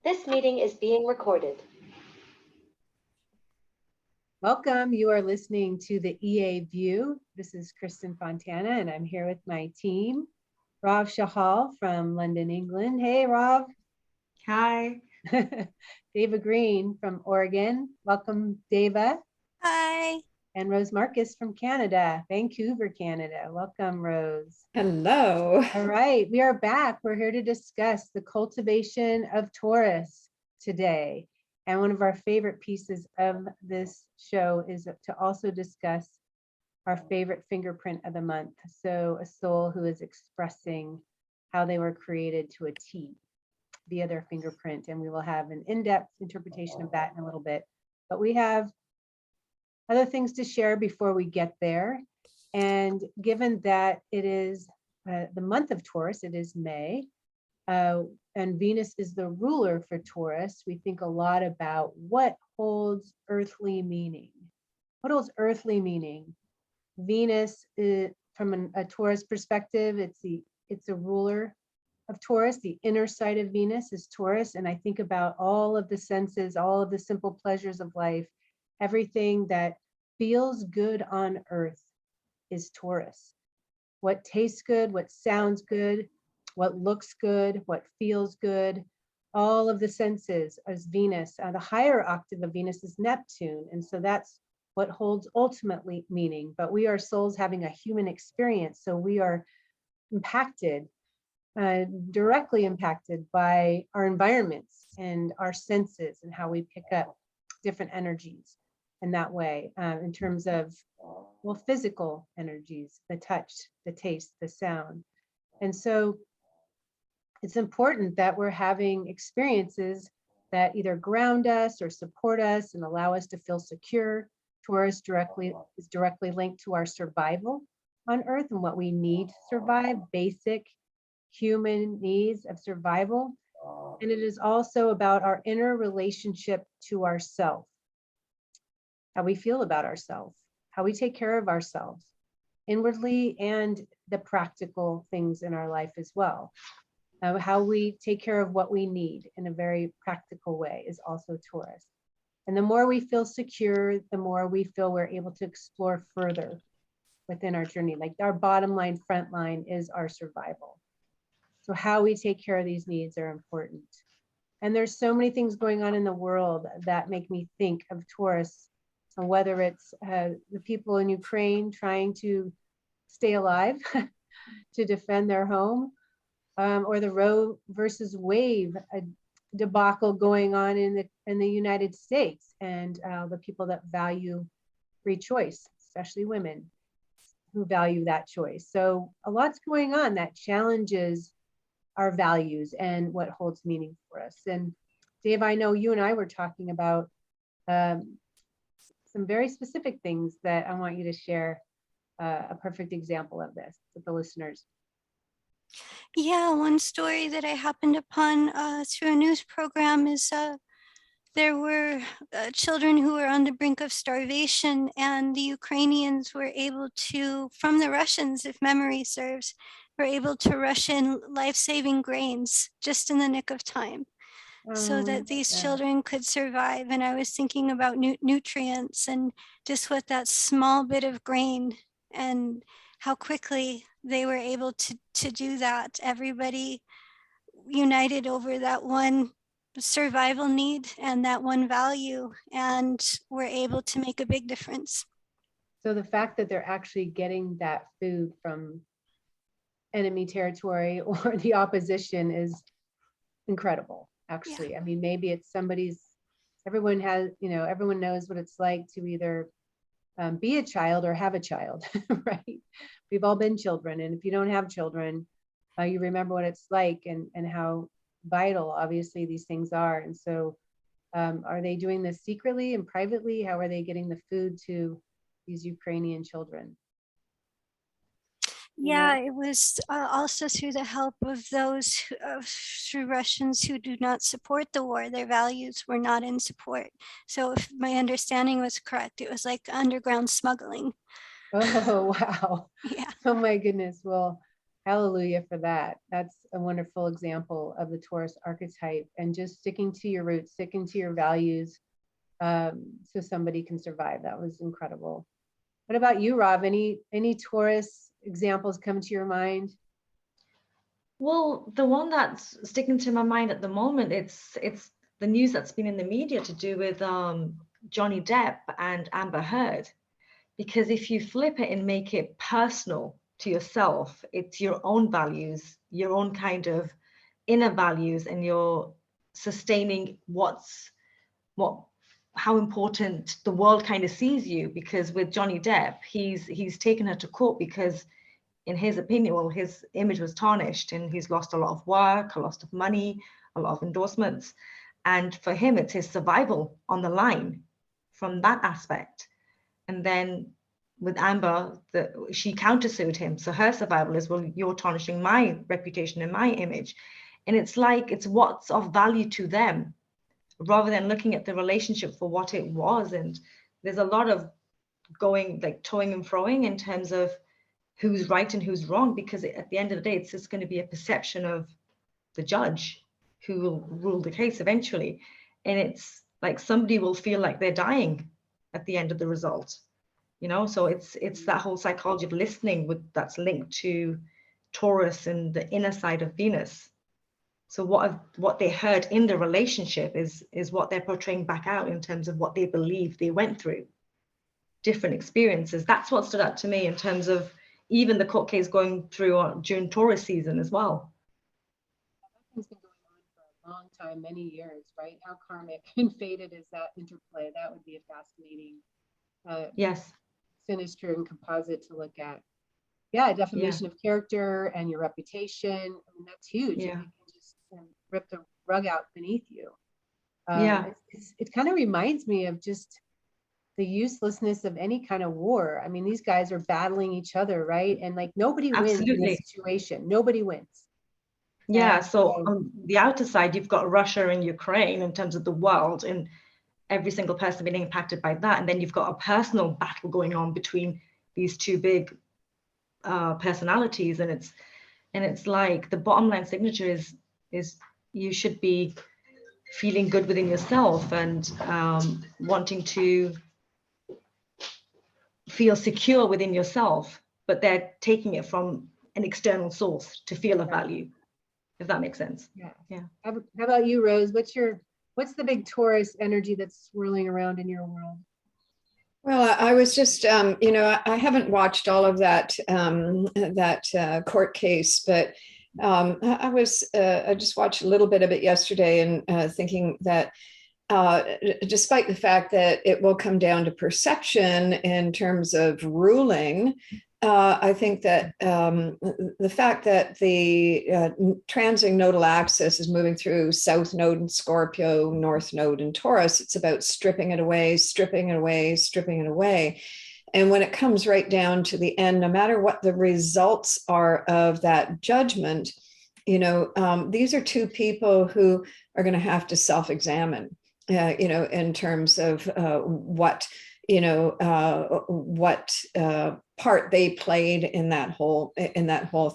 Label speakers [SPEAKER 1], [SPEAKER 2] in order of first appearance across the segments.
[SPEAKER 1] This meeting is being recorded.
[SPEAKER 2] Welcome. You are listening to the EA View. This is Kristin Fontana, and I'm here with my team, Rav Chahal from London, England. Hey, Rav.
[SPEAKER 3] Hi.
[SPEAKER 2] Deva Green from Oregon. Welcome, Deva.
[SPEAKER 4] Hi.
[SPEAKER 2] And Rose Marcus from Canada, Vancouver, Canada. Welcome, Rose.
[SPEAKER 3] Hello.
[SPEAKER 2] All right, we are back. We're here to discuss the cultivation of Taurus today. And one of our favorite pieces of this show is to also discuss our favorite fingerprint of the month. So a soul who is expressing how they were created to a T via their fingerprint. And we will have an in-depth interpretation of that in a little bit. But we have other things to share before we get there. And given that it is the month of Taurus, it is May, and Venus is the ruler for Taurus, we think a lot about what holds earthly meaning. What holds earthly meaning? Venus, from a Taurus perspective, it's a ruler of Taurus. The inner side of Venus is Taurus, and I think about all of the senses, all of the simple pleasures of life, everything that feels good on earth is Taurus. What tastes good, what sounds good, what looks good, what feels good, all of the senses is Venus. The higher octave of Venus is Neptune, and so that's what holds ultimately meaning. But we are souls having a human experience, so we are impacted, directly impacted by our environments and our senses and how we pick up different energies in that way, in terms of, well, physical energies, the touch, the taste, the sound. And so it's important that we're having experiences that either ground us or support us and allow us to feel secure. Taurus is directly linked to our survival on Earth and what we need to survive, basic human needs of survival. And it is also about our inner relationship to ourself, how we feel about ourselves, how we take care of ourselves inwardly and the practical things in our life as well. How we take care of what we need in a very practical way is also Taurus. And the more we feel secure, the more we feel we're able to explore further within our journey. Like our bottom line, front line is our survival. So how we take care of these needs are important. And there's so many things going on in the world that make me think of Taurus, and whether it's the people in Ukraine trying to stay alive to defend their home, or the Roe versus Wade debacle going on in the United States, and the people that value free choice, especially women who value that choice. So a lot's going on that challenges our values and what holds meaning for us. And Dave, I know you and I were talking about some very specific things that I want you to share a perfect example of this with the listeners.
[SPEAKER 4] Yeah, one story that I happened upon through a news program is there were children who were on the brink of starvation, and the Ukrainians were able to, from the Russians, if memory serves, were able to rush in life-saving grains just in the nick of time, so that these children could survive. And I was thinking about nutrients and just what that small bit of grain and how quickly they were able to do that. Everybody united over that one survival need and that one value, and were able to make a big difference.
[SPEAKER 2] So the fact that they're actually getting that food from enemy territory or the opposition is incredible, actually. Yeah. I mean, maybe it's everyone knows what it's like to either be a child or have a child, right? We've all been children, and if you don't have children, you remember what it's like and how vital, obviously, these things are. And so are they doing this secretly and privately? How are they getting the food to these Ukrainian children?
[SPEAKER 4] Yeah, it was also through the help of those, through Russians who do not support the war. Their values were not in support. So if my understanding was correct, it was like underground smuggling.
[SPEAKER 2] Oh, wow.
[SPEAKER 4] Yeah.
[SPEAKER 2] Oh my goodness. Well, Hallelujah for that. That's a wonderful example of the Taurus archetype, and just sticking to your roots, sticking to your values, so somebody can survive. That was incredible. What about you, Rob? Any Taurus examples come to your mind?
[SPEAKER 3] Well, the one that's sticking to my mind at the moment, it's the news that's been in the media to do with Johnny Depp and Amber Heard. Because if you flip it and make it personal to yourself, it's your own values, your own kind of inner values, and you're sustaining how important the world kind of sees you. Because with Johnny Depp, he's taken her to court because, in his opinion, well, his image was tarnished and he's lost a lot of work, a lot of money, a lot of endorsements. And for him, it's his survival on the line from that aspect. And then with Amber, she countersued him. So her survival is, well, you're tarnishing my reputation and my image. And it's like, it's what's of value to them, rather than looking at the relationship for what it was. And there's a lot of going, like, toing and froing in terms of who's right and who's wrong, because at the end of the day, it's just going to be a perception of the judge who will rule the case eventually. And it's like somebody will feel like they're dying at the end of the result, you know. So it's that whole psychology of listening that's linked to Taurus and the inner side of Venus. So what they heard in the relationship is what they're portraying back out in terms of what they believe they went through, different experiences. That's what stood out to me in terms of even the court case going through during Taurus season as well.
[SPEAKER 2] It's been going on for a long time, many years, right? How karmic and fated is that interplay? That would be a fascinating,
[SPEAKER 3] Yes,
[SPEAKER 2] sinister and composite to look at. Yeah, defamation of character and your reputation. I mean, that's huge.
[SPEAKER 3] Yeah.
[SPEAKER 2] It can just rip the rug out beneath you. It kind of reminds me of just the uselessness of any kind of war. I mean, these guys are battling each other, right? And like nobody wins in this situation. Nobody wins.
[SPEAKER 3] Yeah, so on the outer side, you've got Russia and Ukraine in terms of the world, and every single person being impacted by that. And then you've got a personal battle going on between these two big personalities. And it's like the bottom line signature is you should be feeling good within yourself and wanting to feel secure within yourself, but they're taking it from an external source to feel a value, if that makes sense.
[SPEAKER 2] Yeah. How about you, Rose? What's the big Taurus energy that's swirling around in your world?
[SPEAKER 5] Well, I was just, I haven't watched all of that court case, but I just watched a little bit of it yesterday, and thinking that despite the fact that it will come down to perception in terms of ruling, I think that the fact that the transing nodal axis is moving through South Node in Scorpio, North Node in Taurus, it's about stripping it away, stripping it away, stripping it away. And when it comes right down to the end, no matter what the results are of that judgment, these are two people who are going to have to self-examine, in terms of what part they played in that whole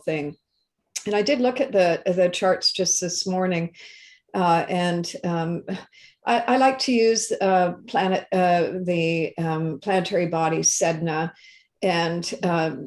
[SPEAKER 5] thing. And I did look at the charts just this morning, and I like to use the planetary body Sedna, and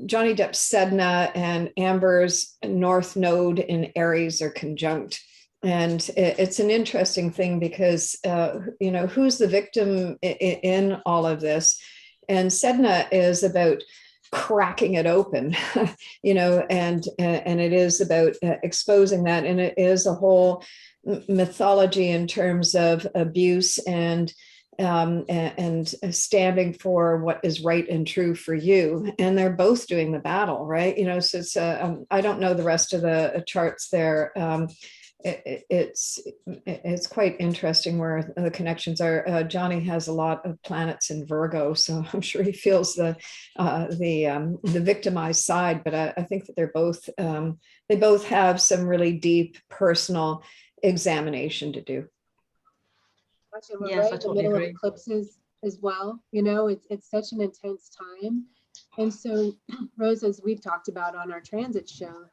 [SPEAKER 5] Johnny Depp's Sedna and Amber's North Node in Aries are conjunct. And it's an interesting thing because, who's the victim in all of this? And Sedna is about cracking it open, and it is about exposing that. And it is a whole mythology in terms of abuse and standing for what is right and true for you. And they're both doing the battle, right? So it's, I don't know the rest of the charts there. It's quite interesting where the connections are. Johnny has a lot of planets in Virgo, so I'm sure he feels the victimized side. But I think that they both have some really deep personal examination to do.
[SPEAKER 2] We're
[SPEAKER 3] Yes,
[SPEAKER 2] right
[SPEAKER 3] I
[SPEAKER 2] in the
[SPEAKER 3] totally
[SPEAKER 2] middle
[SPEAKER 3] agree.
[SPEAKER 2] of eclipses as well. It's such an intense time. And so, Rose, as we've talked about on our transit show,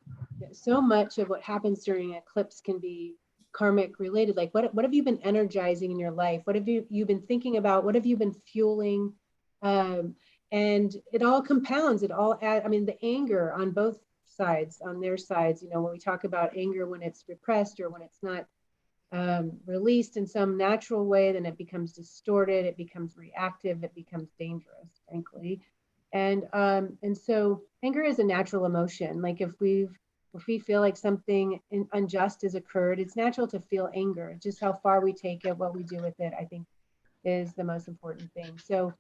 [SPEAKER 2] so much of what happens during eclipse can be karmic related. Like what have you been energizing in your life? What have you been thinking about? What have you been fueling? And it all compounds, it all I mean, the anger on both sides, on their sides, you know, when we talk about anger, when it's repressed or when it's not released in some natural way, then it becomes distorted, it becomes reactive, it becomes dangerous, frankly. And so anger is a natural emotion. Like if we feel like something unjust has occurred, it's natural to feel anger. Just how far we take it, what we do with it, I think is the most important thing. So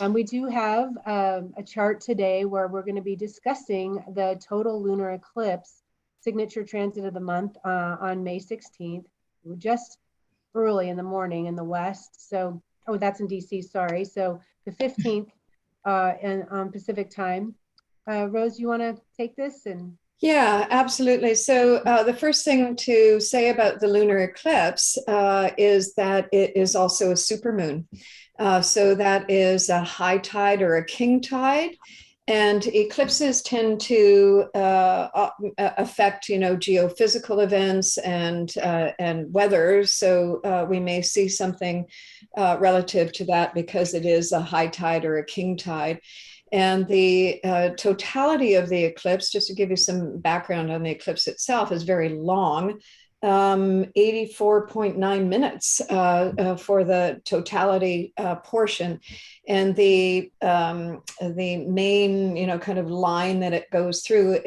[SPEAKER 2] we do have a chart today where we're going to be discussing the total lunar eclipse signature transit of the month on May 16th. We're just early in the morning in the West. So, oh, that's in DC, sorry. So the 15th and Pacific time. Rose, you want to take this? And
[SPEAKER 5] yeah, absolutely. So the first thing to say about the lunar eclipse is that it is also a supermoon. So that is a high tide or a king tide. And eclipses tend to affect, you know, geophysical events and weather. So we may see something relative to that because it is a high tide or a king tide. And the totality of the eclipse, just to give you some background on the eclipse itself, is very long. 84.9 minutes for the totality portion, and the main, you know, kind of line that it goes through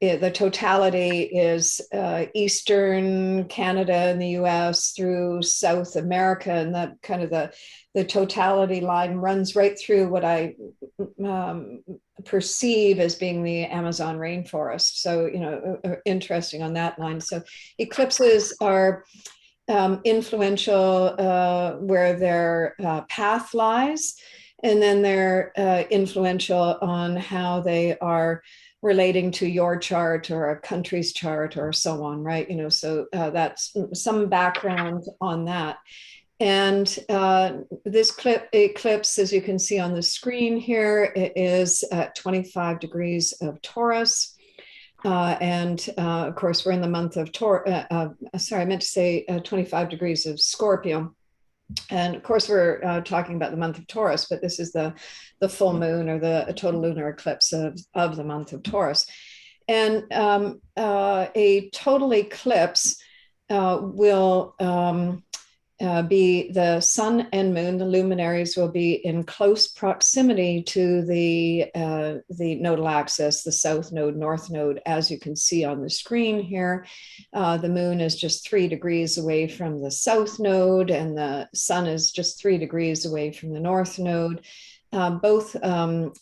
[SPEAKER 5] the totality is Eastern Canada and the US through South America, and that kind of the totality line runs right through what I perceive as being the Amazon rainforest. So, you know, interesting on that line. So eclipses are influential where their path lies, and then they're influential on how they are relating to your chart or a country's chart or so on, right? You know, so that's some background on that. And this eclipse, as you can see on the screen here, it is at 25 degrees of Taurus. And of course, we're in the month of Taurus. Sorry, I meant to say 25 degrees of Scorpio. And of course, we're talking about the month of Taurus, but this is the full moon or the total lunar eclipse of the month of Taurus. And a total eclipse will be the sun and moon, the luminaries will be in close proximity to the nodal axis, the south node, north node, as you can see on the screen here. The moon is just 3 degrees away from the south node, and the sun is just 3 degrees away from the north node. Both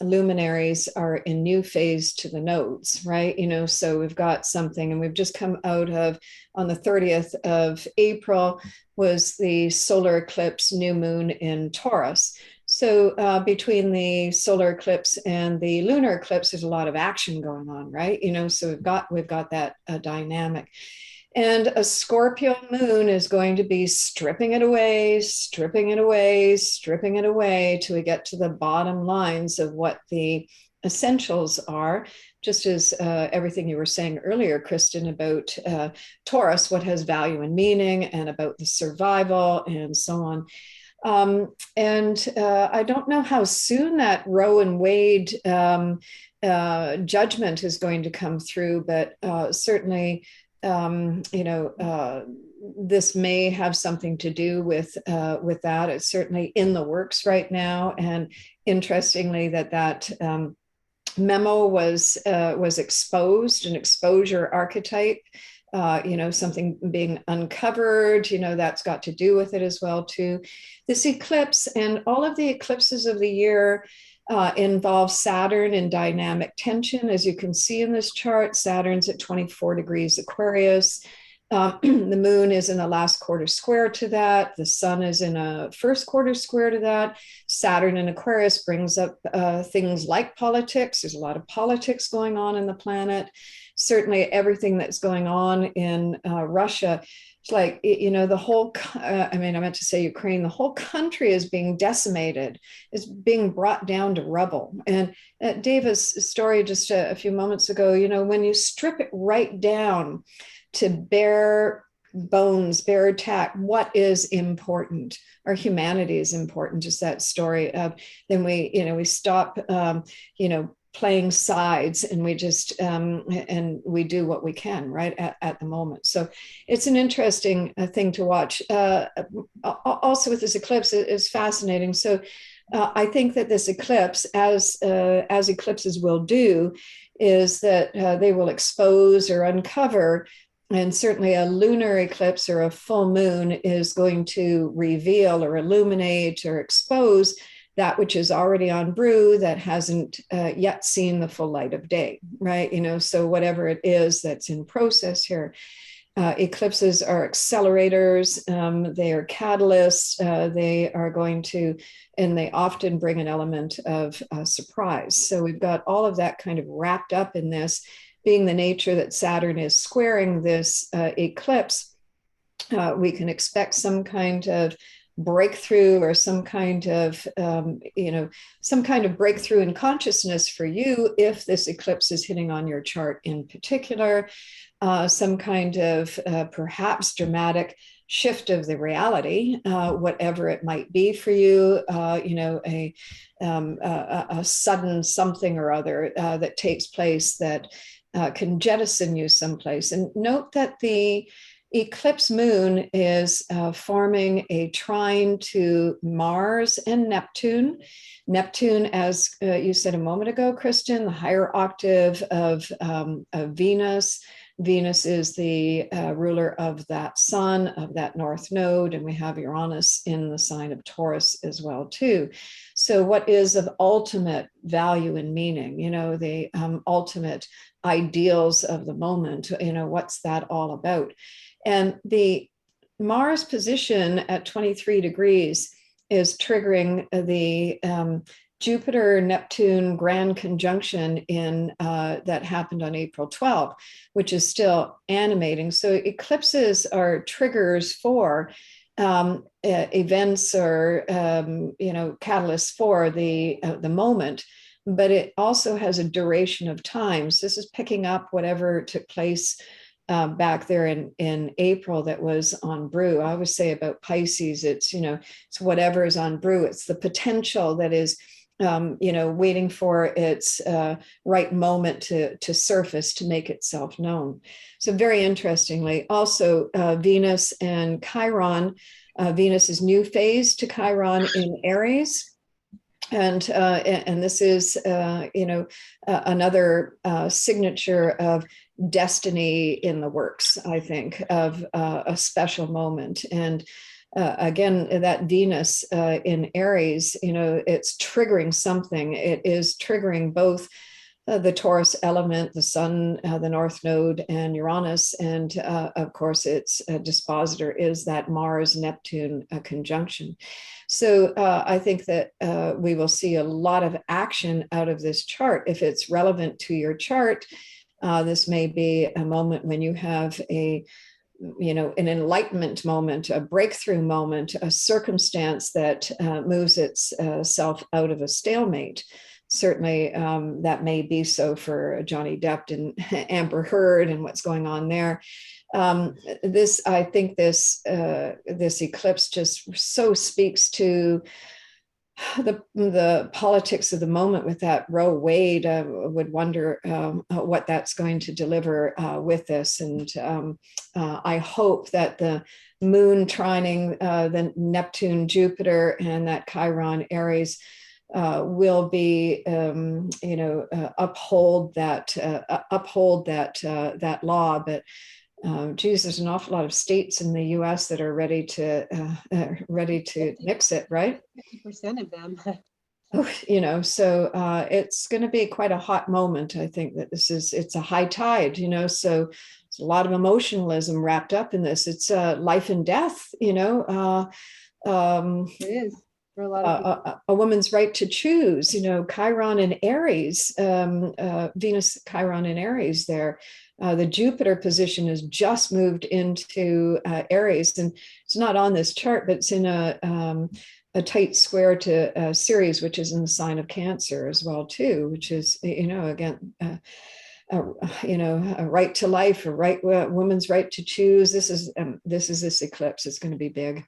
[SPEAKER 5] luminaries are in new phase to the nodes, right? You know, so we've got something, and we've just come out of, on the 30th of April was the solar eclipse new moon in Taurus. So between the solar eclipse and the lunar eclipse, there's a lot of action going on, right? You know, so we've got that dynamic. And a Scorpio moon is going to be stripping it away, stripping it away, stripping it away till we get to the bottom lines of what the essentials are, just as everything you were saying earlier, Kristin, about Taurus, what has value and meaning, and about the survival and so on. And I don't know how soon that Roe and Wade judgment is going to come through, but certainly, you know, this may have something to do with that. It's certainly in the works right now. And interestingly, that memo was exposed, an exposure archetype, you know, something being uncovered, you know, that's got to do with it as well too. This eclipse and all of the eclipses of the year involve Saturn in dynamic tension. As you can see in this chart, Saturn's at 24 degrees Aquarius. The moon is in a last quarter square to that. The sun is in a first quarter square to that. Saturn in Aquarius brings up things like politics. There's a lot of politics going on in the planet. certainly everything that's going on in Russia. It's like, the whole, I meant to say Ukraine, the whole country is being decimated, is being brought down to rubble. And Deva's story just a few moments ago, when you strip it right down to bare bones, bare attack, what is important? Our humanity is important, just that story of, then we stop, playing sides, and we just and we do what we can right at the moment. So it's an interesting thing to watch. Also with this eclipse, is fascinating. So I think that this eclipse, as eclipses will do, is that they will expose or uncover, and certainly a lunar eclipse or a full moon is going to reveal or illuminate or expose that which is already on brew, that hasn't yet seen the full light of day, right? So whatever it is that's in process here, eclipses are accelerators, they are catalysts, they are going to, and they often bring an element of surprise. So we've got all of that kind of wrapped up in this, being the nature that Saturn is squaring this eclipse. We can expect some kind of breakthrough, or some kind of breakthrough in consciousness for you if this eclipse is hitting on your chart in particular. Some kind of perhaps dramatic shift of the reality, whatever it might be for you, a sudden something or other that takes place that can jettison you someplace. And note that the eclipse moon is forming a trine to Mars and Neptune. Neptune, as you said a moment ago, Kristin, the higher octave of Venus. Venus is the ruler of that sun, of that north node, and we have Uranus in the sign of Taurus as well too. So what is of ultimate value and meaning, the ultimate ideals of the moment, what's that all about? And the Mars position at 23 degrees is triggering the Jupiter-Neptune grand conjunction in that happened on April 12th, which is still animating. So eclipses are triggers for events or catalysts for the moment, but it also has a duration of time. So this is picking up whatever took place back there in April that was on brew. I always say about Pisces, it's whatever is on brew. It's the potential that is waiting for its right moment to surface, to make itself known. So very interestingly, also Venus and Chiron. Venus is new phase to Chiron in Aries. And this is, another signature of destiny in the works, I think, of a special moment. And again, that Venus in Aries, it's triggering something. It is triggering both the Taurus element, the sun, the north node, and Uranus. And of course, its dispositor is that Mars-Neptune conjunction. So I think that we will see a lot of action out of this chart. If it's relevant to your chart, this may be a moment when you have an enlightenment moment, a breakthrough moment, a circumstance that moves itself out of a stalemate. Certainly that may be so for Johnny Depp and Amber Heard and what's going on there. I think this eclipse just so speaks to the politics of the moment with that Roe Wade. Would wonder what that's going to deliver with this. And I hope that the moon trining the Neptune, Jupiter, and that Chiron Aries will be, uphold that law. But geez, there's an awful lot of states in the U.S. that are ready to mix it, right?
[SPEAKER 2] 50% of them.
[SPEAKER 5] So it's going to be quite a hot moment. I think that it's a high tide, so there's a lot of emotionalism wrapped up in this. It's life and death,
[SPEAKER 2] It is for a lot of people.
[SPEAKER 5] A woman's right to choose, Chiron and Aries, Venus, Chiron and Aries there. The Jupiter position has just moved into Aries, and it's not on this chart, but it's in a tight square to Ceres, which is in the sign of Cancer as well too, which is, again, a right to life, a right woman's right to choose. This is this eclipse. It's going to be big.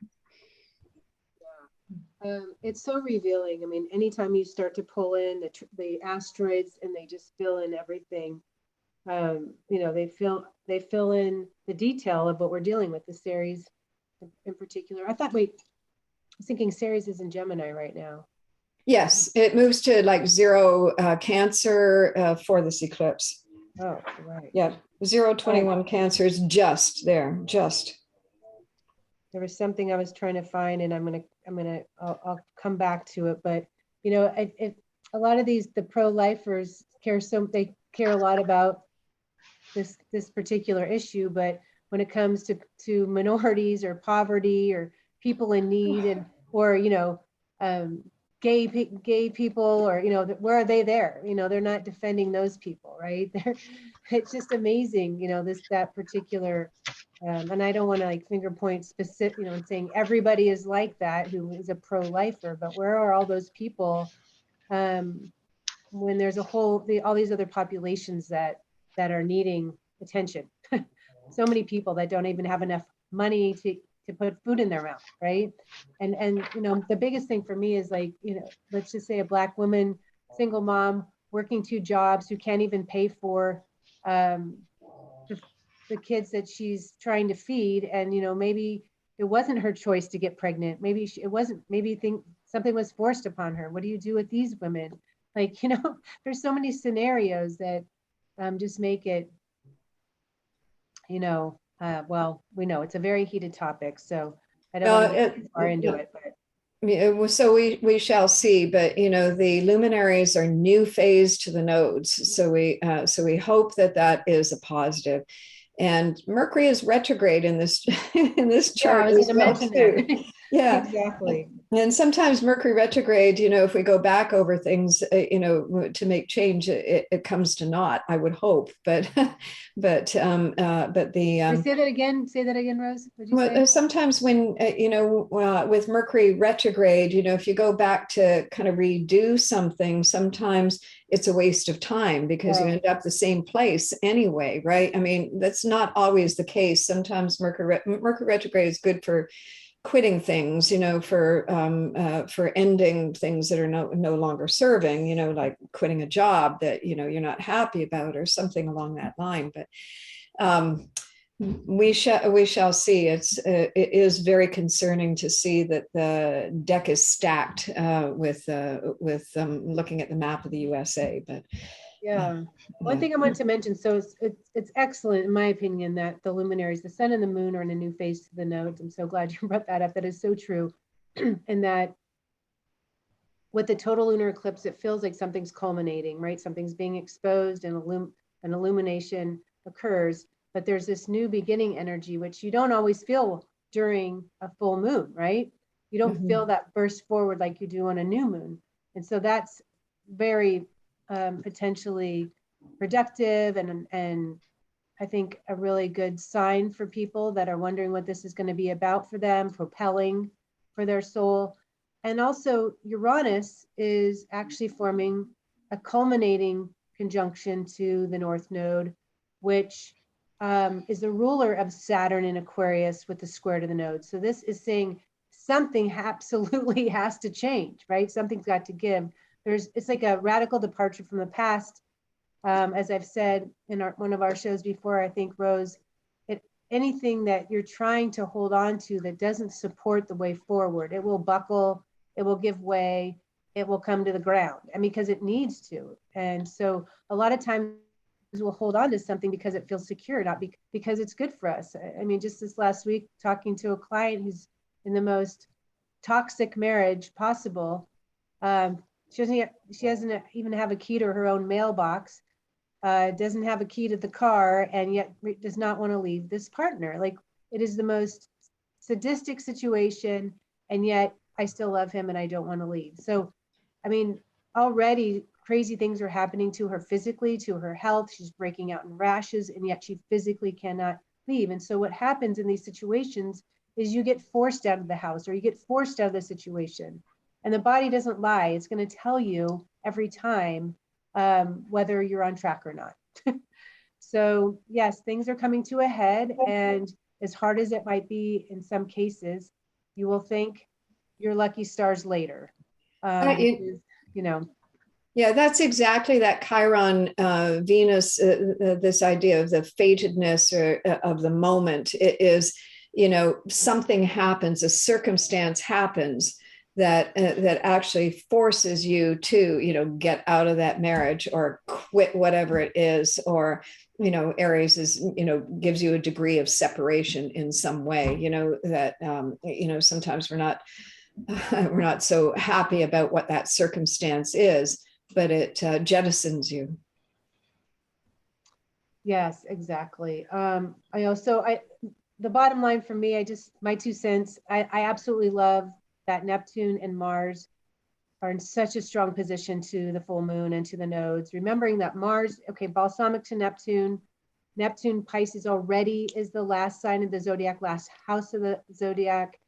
[SPEAKER 2] It's so revealing. I mean, anytime you start to pull in the asteroids and they just fill in everything, they fill in the detail of what we're dealing with, the Ceres in particular. I was thinking Ceres is in Gemini right now.
[SPEAKER 5] Yes, it moves to like 0 Cancer for this eclipse.
[SPEAKER 2] Oh, right.
[SPEAKER 5] Yeah, 021 Cancer is just there, just.
[SPEAKER 2] There was something I was trying to find, and I'll come back to it. But a lot of the pro-lifers care a lot about this particular issue, but when it comes to minorities or poverty or people in need or gay people, or where are they there? They're not defending those people, right? It's just amazing, that particular. And I don't want to finger point specific, and saying everybody is like that who is a pro-lifer, but where are all those people when there's all these other populations that are needing attention? So many people that don't even have enough money to put food in their mouth, right? And the biggest thing for me is let's just say a Black woman, single mom, working 2 jobs, who can't even pay for the kids that she's trying to feed, and maybe it wasn't her choice to get pregnant. Maybe something was forced upon her. What do you do with these women? There's so many scenarios that just make it, well, we know it's a very heated topic, so I don't want to get too far into it. But
[SPEAKER 5] so we shall see, but the luminaries are new phase to the nodes, so we hope that is a positive. And Mercury is retrograde in this chart.
[SPEAKER 2] Yeah, I was going to mention that.
[SPEAKER 5] Yeah,
[SPEAKER 2] exactly.
[SPEAKER 5] And sometimes Mercury retrograde, if we go back over things, to make change, it comes to naught, I would hope. But the
[SPEAKER 2] say that again, Rose. What'd you say?
[SPEAKER 5] Sometimes when with Mercury retrograde, if you go back to kind of redo something, sometimes it's a waste of time because you end up the same place anyway, right? I mean, that's not always the case. Sometimes Mercury retrograde is good for quitting things, for ending things that are no longer serving, like quitting a job that you're not happy about or something along that line. But we shall see. It is very concerning to see that the deck is stacked with looking at the map of the USA. But
[SPEAKER 2] yeah, one thing I want to mention. So it's excellent in my opinion that the luminaries, the sun and the moon, are in a new phase to the nodes. I'm so glad you brought that up. That is so true, and that with the total lunar eclipse, it feels like something's culminating, right? Something's being exposed, and an illumination occurs. But there's this new beginning energy, which you don't always feel during a full moon, right? You don't feel that burst forward like you do on a new moon. And so that's very potentially productive and I think a really good sign for people that are wondering what this is going to be about for them, propelling for their soul. And also Uranus is actually forming a culminating conjunction to the North Node, which is the ruler of Saturn in Aquarius with the square to the node. So this is saying something absolutely has to change, right? Something's got to give. It's like a radical departure from the past. As I've said in one of our shows before, I think, Rose, anything that you're trying to hold on to that doesn't support the way forward, it will buckle, it will give way, it will come to the ground, and because it needs to. And so a lot of times we'll hold on to something because it feels secure, not because it's good for us. I mean, just this last week, talking to a client who's in the most toxic marriage possible. She doesn't even have a key to her own mailbox, doesn't have a key to the car, and yet does not want to leave this partner. Like, it is the most sadistic situation, and yet I still love him and I don't want to leave. So, I mean, already crazy things are happening to her physically, to her health. She's breaking out in rashes, and yet she physically cannot leave. And so what happens in these situations is you get forced out of the house, or you get forced out of the situation. And the body doesn't lie. It's going to tell you every time whether you're on track or not. So yes, things are coming to a head, and as hard as it might be in some cases, you will thank your lucky stars later. You know.
[SPEAKER 5] Yeah, that's exactly that Chiron Venus, this idea of the fatedness or of the moment. It is, you know, something happens, a circumstance happens that that actually forces you to, you know, get out of that marriage or quit whatever it is, or, you know, Aries is, you know, gives you a degree of separation in some way, you know, that, you know, sometimes we're not so happy about what that circumstance is, but it jettisons you.
[SPEAKER 2] Yes, exactly. The bottom line for me, my 2 cents, I absolutely love that Neptune and Mars are in such a strong position to the full moon and to the nodes. Remembering that Mars, okay, balsamic to Neptune. Neptune, Pisces already is the last sign of the zodiac, last house of the zodiac.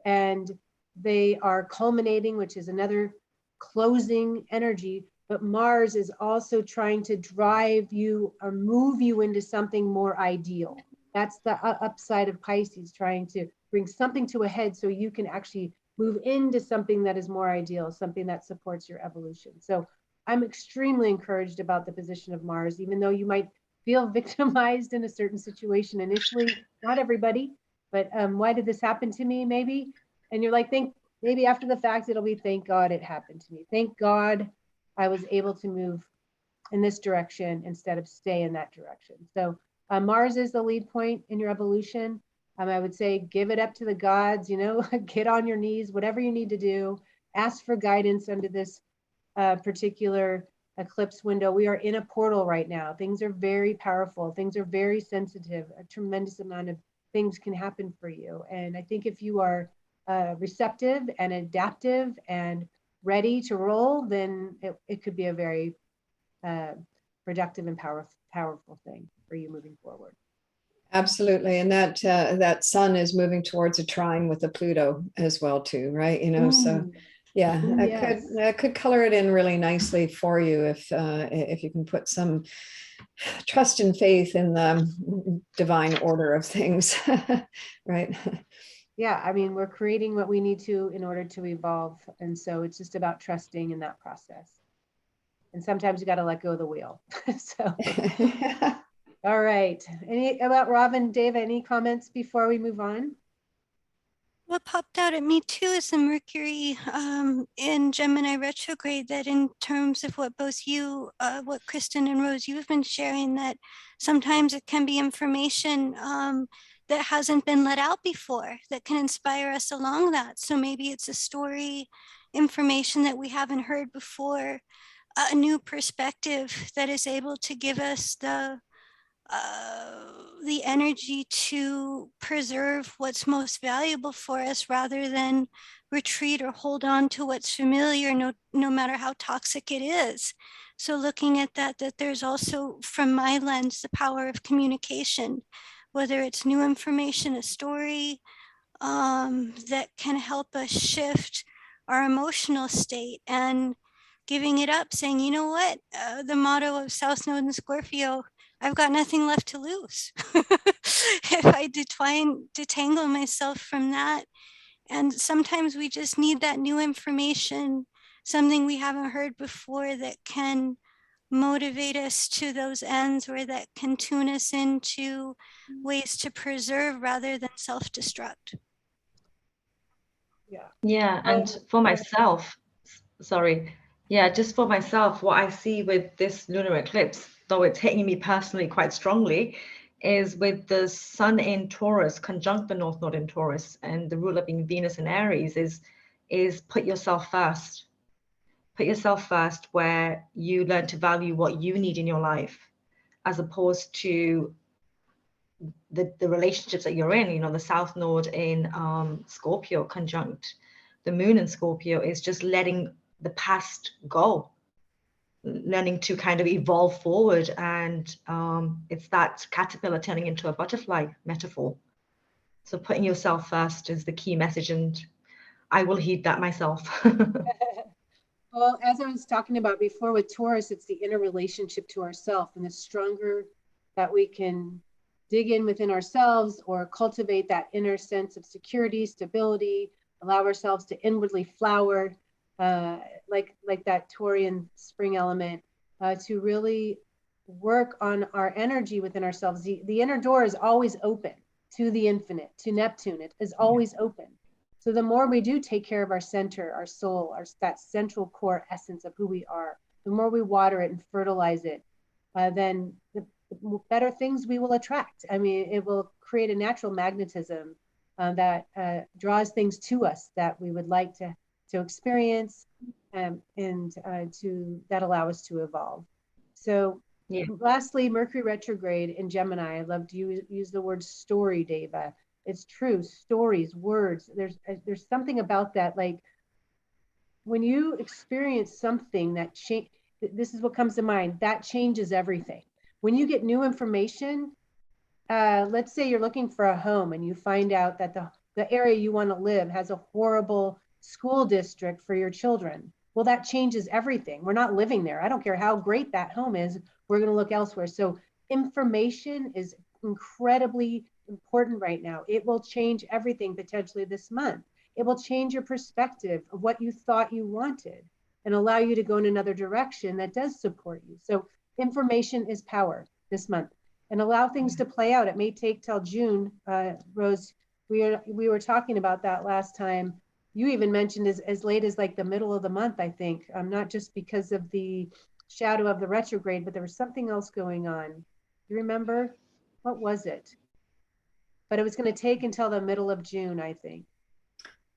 [SPEAKER 2] And they are culminating, which is another closing energy. But Mars is also trying to drive you or move you into something more ideal. That's the upside of Pisces, trying to bring something to a head so you can actually move into something that is more ideal, something that supports your evolution. So I'm extremely encouraged about the position of Mars, even though you might feel victimized in a certain situation initially. Not everybody, but why did this happen to me, maybe? And you're like, maybe after the fact, it'll be, thank God it happened to me. Thank God I was able to move in this direction instead of stay in that direction. So Mars is the lead point in your evolution. I would say give it up to the gods, you know, get on your knees, whatever you need to do, ask for guidance under this particular eclipse window. We are in a portal right now. Things are very powerful. Things are very sensitive. A tremendous amount of things can happen for you. And I think if you are receptive and adaptive and ready to roll, then it could be a very productive and powerful thing for you moving forward.
[SPEAKER 5] Absolutely. And that sun is moving towards a trine with the Pluto as well too, right? You know, so yeah, that could color it in really nicely for you if you can put some trust and faith in the divine order of things, right?
[SPEAKER 2] Yeah, I mean, we're creating what we need to in order to evolve. And so it's just about trusting in that process. And sometimes you got to let go of the wheel. So, all right. About Robin, Deva, any comments before we move on?
[SPEAKER 4] What popped out at me too is the Mercury in Gemini retrograde, that in terms of what both you, what Kristin and Rose, you've been sharing, that sometimes it can be information that hasn't been let out before that can inspire us along that. So maybe it's a story, information that we haven't heard before, a new perspective that is able to give us the energy to preserve what's most valuable for us rather than retreat or hold on to what's familiar, no matter how toxic it is. So looking at that there's also, from my lens, the power of communication, whether it's new information, a story that can help us shift our emotional state, and giving it up, saying, you know what, the motto of South Node and Scorpio, I've got nothing left to lose. If I detangle myself from that. And sometimes we just need that new information, something we haven't heard before that can motivate us to those ends, or that can tune us into ways to preserve rather than self-destruct.
[SPEAKER 3] Yeah, and for myself, just for myself, what I see with this lunar eclipse, though it's hitting me personally quite strongly, is with the sun in Taurus conjunct the North Node in Taurus, and the ruler being Venus in Aries, is put yourself first. Put yourself first, where you learn to value what you need in your life, as opposed to the relationships that you're in. You know, the South Node in Scorpio conjunct the moon in Scorpio is just letting the past go. learning to kind of evolve forward. And it's that caterpillar turning into a butterfly metaphor. So putting yourself first is the key message, and I will heed that myself.
[SPEAKER 2] Well, as I was talking about before with Taurus, it's the inner relationship to ourself, and the stronger that we can dig in within ourselves or cultivate that inner sense of security, stability, allow ourselves to inwardly flower, like that Taurian spring element, to really work on our energy within ourselves. The inner door is always open to the infinite, to Neptune. It is always open. So the more we do take care of our center, our soul, that central core essence of who we are, the more we water it and fertilize it, then the better things we will attract. I mean, it will create a natural magnetism that draws things to us that we would like to experience, and to that allow us to evolve. So lastly, Mercury retrograde in Gemini. I love to use the word story, Deva. It's true. Stories, words. There's something about that. Like when you experience something that change, this is what comes to mind. That changes everything. When you get new information, let's say you're looking for a home and you find out that the area you want to live has a horrible school district for your children. Well, that changes everything. We're not living there. I don't care how great that home is. We're going to look elsewhere. So information is incredibly important right now. It will change everything potentially this month. It will change your perspective of what you thought you wanted and allow you to go in another direction that does support you. So information is power this month, and allow things to play out. It may take till June. Rose, we were talking about that last time. You even mentioned as late as like the middle of the month, I think, not just because of the shadow of the retrograde, but there was something else going on. Do you remember? What was it? But it was going to take until the middle of June, I think.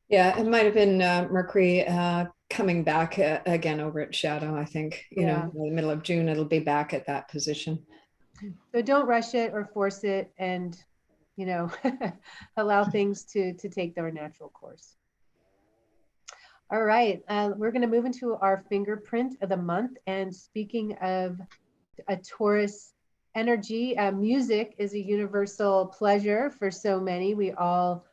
[SPEAKER 5] Yeah, it might have been Mercury coming back again over at shadow, I think. You know, in the middle of June, it'll be back at that position.
[SPEAKER 2] So don't rush it or force it, and, you know, allow things to take their natural course. All right, we're going to move into our fingerprint of the month. And speaking of a Taurus energy, music is a universal pleasure for so many. We all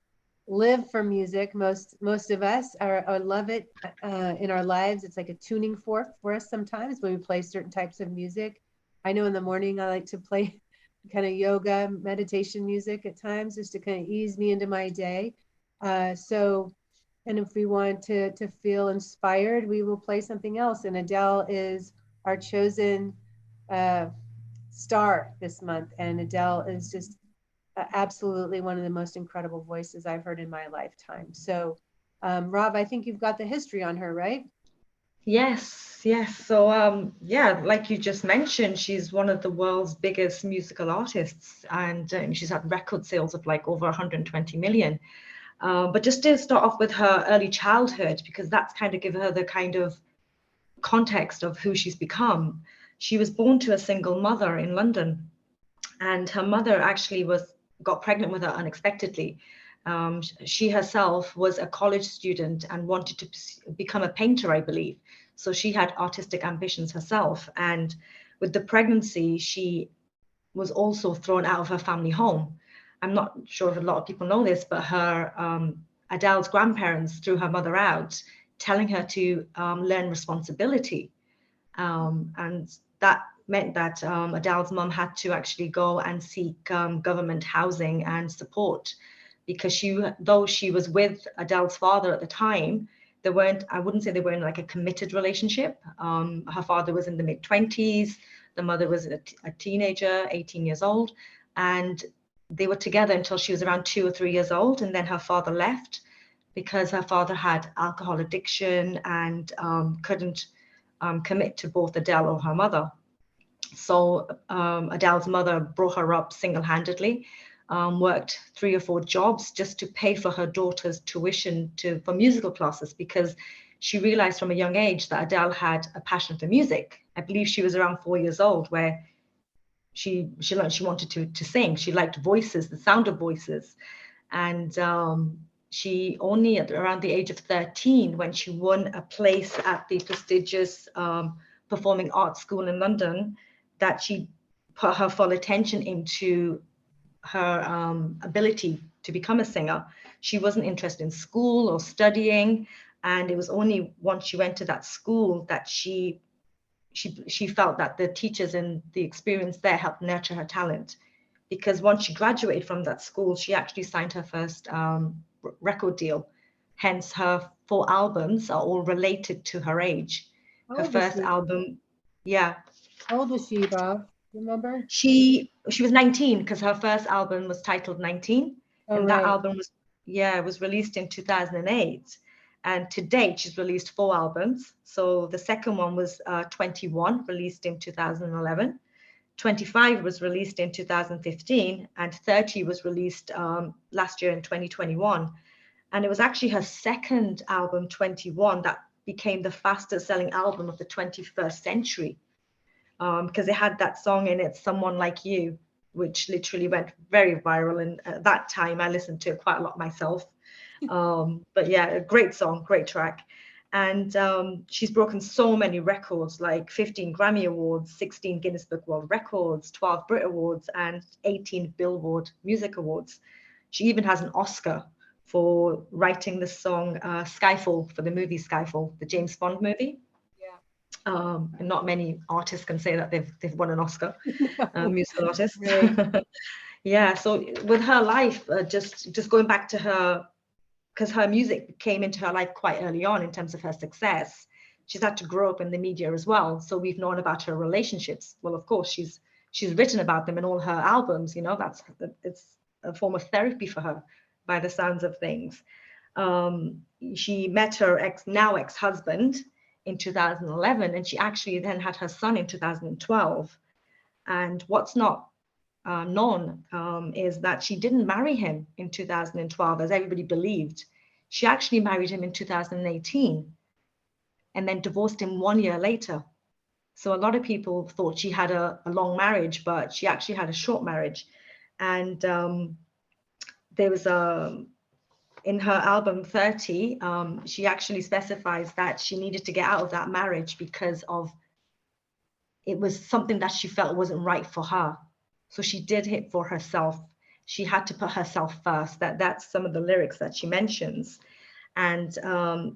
[SPEAKER 2] live for music. Most of us love it in our lives. It's like a tuning fork for us sometimes when we play certain types of music. I know in the morning I like to play kind of yoga, meditation music at times, just to kind of ease me into my day. And if we want to feel inspired, we will play something else. And Adele is our chosen star this month. And Adele is just absolutely one of the most incredible voices I've heard in my lifetime. So, Rob, I think you've got the history on her, right?
[SPEAKER 3] Yes. So, yeah, like you just mentioned, she's one of the world's biggest musical artists, and she's had record sales of like over 120 million. But just to start off with her early childhood, because that's kind of give her the kind of context of who she's become. She was born to a single mother in London, and her mother actually got pregnant with her unexpectedly. She herself was a college student and wanted to become a painter, I believe. So she had artistic ambitions herself. And with the pregnancy, she was also thrown out of her family home. I'm not sure if a lot of people know this, but her Adele's grandparents threw her mother out, telling her to learn responsibility. And that meant that Adele's mum had to actually go and seek government housing and support, because though she was with Adele's father at the time, I wouldn't say they were in like a committed relationship. Her father was in the mid-20s, the mother was a teenager, 18 years old, and they were together until she was around 2 or 3 years old. And then her father left because her father had alcohol addiction and couldn't commit to both Adele or her mother. So Adele's mother brought her up single-handedly, worked 3 or 4 jobs just to pay for her daughter's tuition for musical classes, because she realized from a young age that Adele had a passion for music. I believe she was around 4 years old where she learned she wanted to sing. She liked voices, the sound of voices. And she only at around the age of 13, when she won a place at the prestigious performing arts school in London, that she put her full attention into her ability to become a singer. She wasn't interested in school or studying, and it was only once she went to that school that she felt that the teachers and the experience there helped nurture her talent. Because once she graduated from that school, she actually signed her first record deal. Hence, her 4 albums are all related to her age.
[SPEAKER 2] How
[SPEAKER 3] Her
[SPEAKER 2] old was
[SPEAKER 3] first
[SPEAKER 2] she?
[SPEAKER 3] album, yeah,
[SPEAKER 2] How old was she, Bob? Remember?
[SPEAKER 3] she was 19, because her first album was titled 19,
[SPEAKER 2] Oh,
[SPEAKER 3] and that
[SPEAKER 2] right.
[SPEAKER 3] album was released in 2008. And to date, she's released 4 albums. So the second one was 21, released in 2011. 25 was released in 2015, and 30 was released last year in 2021. And it was actually her second album, 21, that became the fastest selling album of the 21st century, because it had that song in it, Someone Like You, which literally went very viral. And at that time, I listened to it quite a lot myself. But yeah, a great song, great track. And she's broken so many records, like 15 Grammy Awards, 16 Guinness Book World Records, 12 Brit Awards, and 18 Billboard Music Awards. She even has an Oscar for writing the song Skyfall, for the movie Skyfall, the James Bond movie. And not many artists can say that they've won an Oscar, musical artists.
[SPEAKER 2] Right.
[SPEAKER 3] Yeah, so with her life, just going back to her, because her music came into her life quite early on in terms of her success. She's had to grow up in the media as well. So we've known about her relationships. Well, of course, she's written about them in all her albums. You know, it's a form of therapy for her, by the sounds of things. She met her ex-husband in 2011, and she actually then had her son in 2012. And what's not known is that she didn't marry him in 2012, as everybody believed. She actually married him in 2018 and then divorced him 1 year later. So a lot of people thought she had a long marriage, but she actually had a short marriage. And there was in her album 30, she actually specifies that she needed to get out of that marriage because of it was something that she felt wasn't right for her. So she did it for herself. She had to put herself first. That's some of the lyrics that she mentions. And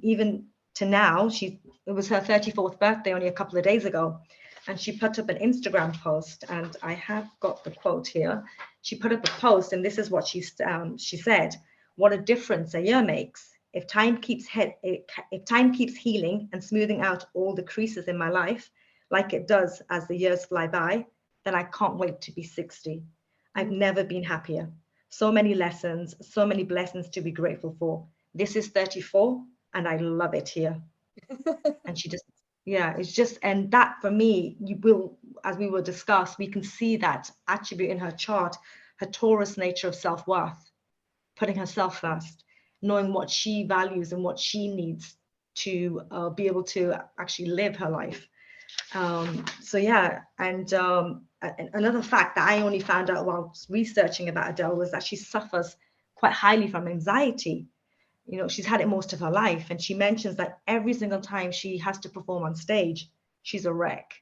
[SPEAKER 3] even to now, it was her 34th birthday only a couple of days ago. And she put up an Instagram post, and I have got the quote here. She put up a post, and this is what she said: "What a difference a year makes. If time keeps healing and smoothing out all the creases in my life, like it does as the years fly by, then I can't wait to be 60. I've never been happier. So many lessons, so many blessings to be grateful for. This is 34, and I love it here." And she just, yeah, it's just, and that for me, as we will discuss, we can see that attribute in her chart, her Taurus nature of self-worth, putting herself first, knowing what she values and what she needs to be able to actually live her life. So yeah, and another fact that I only found out while researching about Adele was that she suffers quite highly from anxiety. You know, she's had it most of her life, and she mentions that every single time she has to perform on stage, she's a wreck.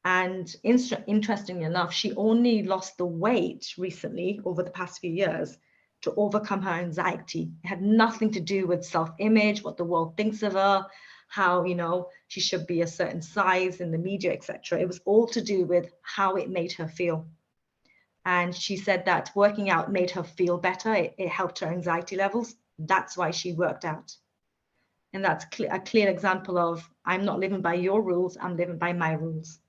[SPEAKER 3] And interestingly enough, she only lost the weight recently over the past few years to overcome her anxiety. It had nothing to do with self-image, what the world thinks of her, how, you know, she should be a certain size in the media, etc. It was all to do with how it made her feel. And she said that working out made her feel better. It helped her anxiety levels. That's why she worked out. And that's a clear example of, I'm not living by your rules, I'm living by my rules.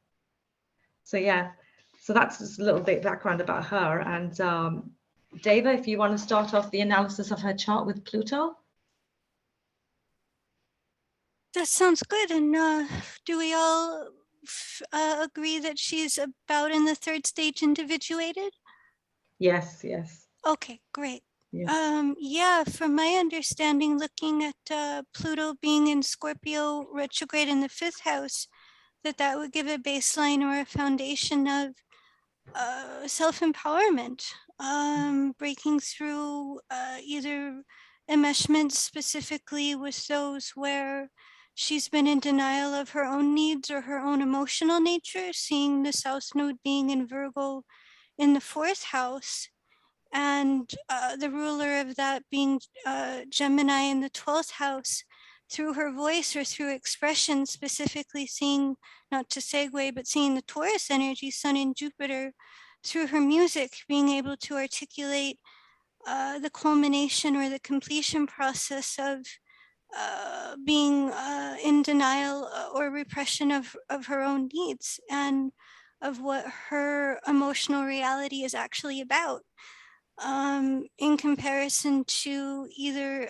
[SPEAKER 3] So yeah, so that's just a little bit background about her. And Deva, if you want to start off the analysis of her chart with Pluto.
[SPEAKER 4] That sounds good. And do we all agree that she's about in the 3rd stage individuated?
[SPEAKER 3] Yes, yes.
[SPEAKER 4] Okay, great.
[SPEAKER 3] Yeah.
[SPEAKER 4] Yeah, from my understanding, looking at Pluto being in Scorpio retrograde in the 5th house, that would give a baseline or a foundation of self-empowerment, breaking through either enmeshment specifically with those where she's been in denial of her own needs or her own emotional nature, seeing the South Node being in Virgo in the 4th house, and the ruler of that being Gemini in the 12th house, through her voice or through expression, specifically seeing, not to segue, but seeing the Taurus energy, Sun and Jupiter, through her music, being able to articulate the culmination or the completion process of being in denial or repression of her own needs and of what her emotional reality is actually about, in comparison to either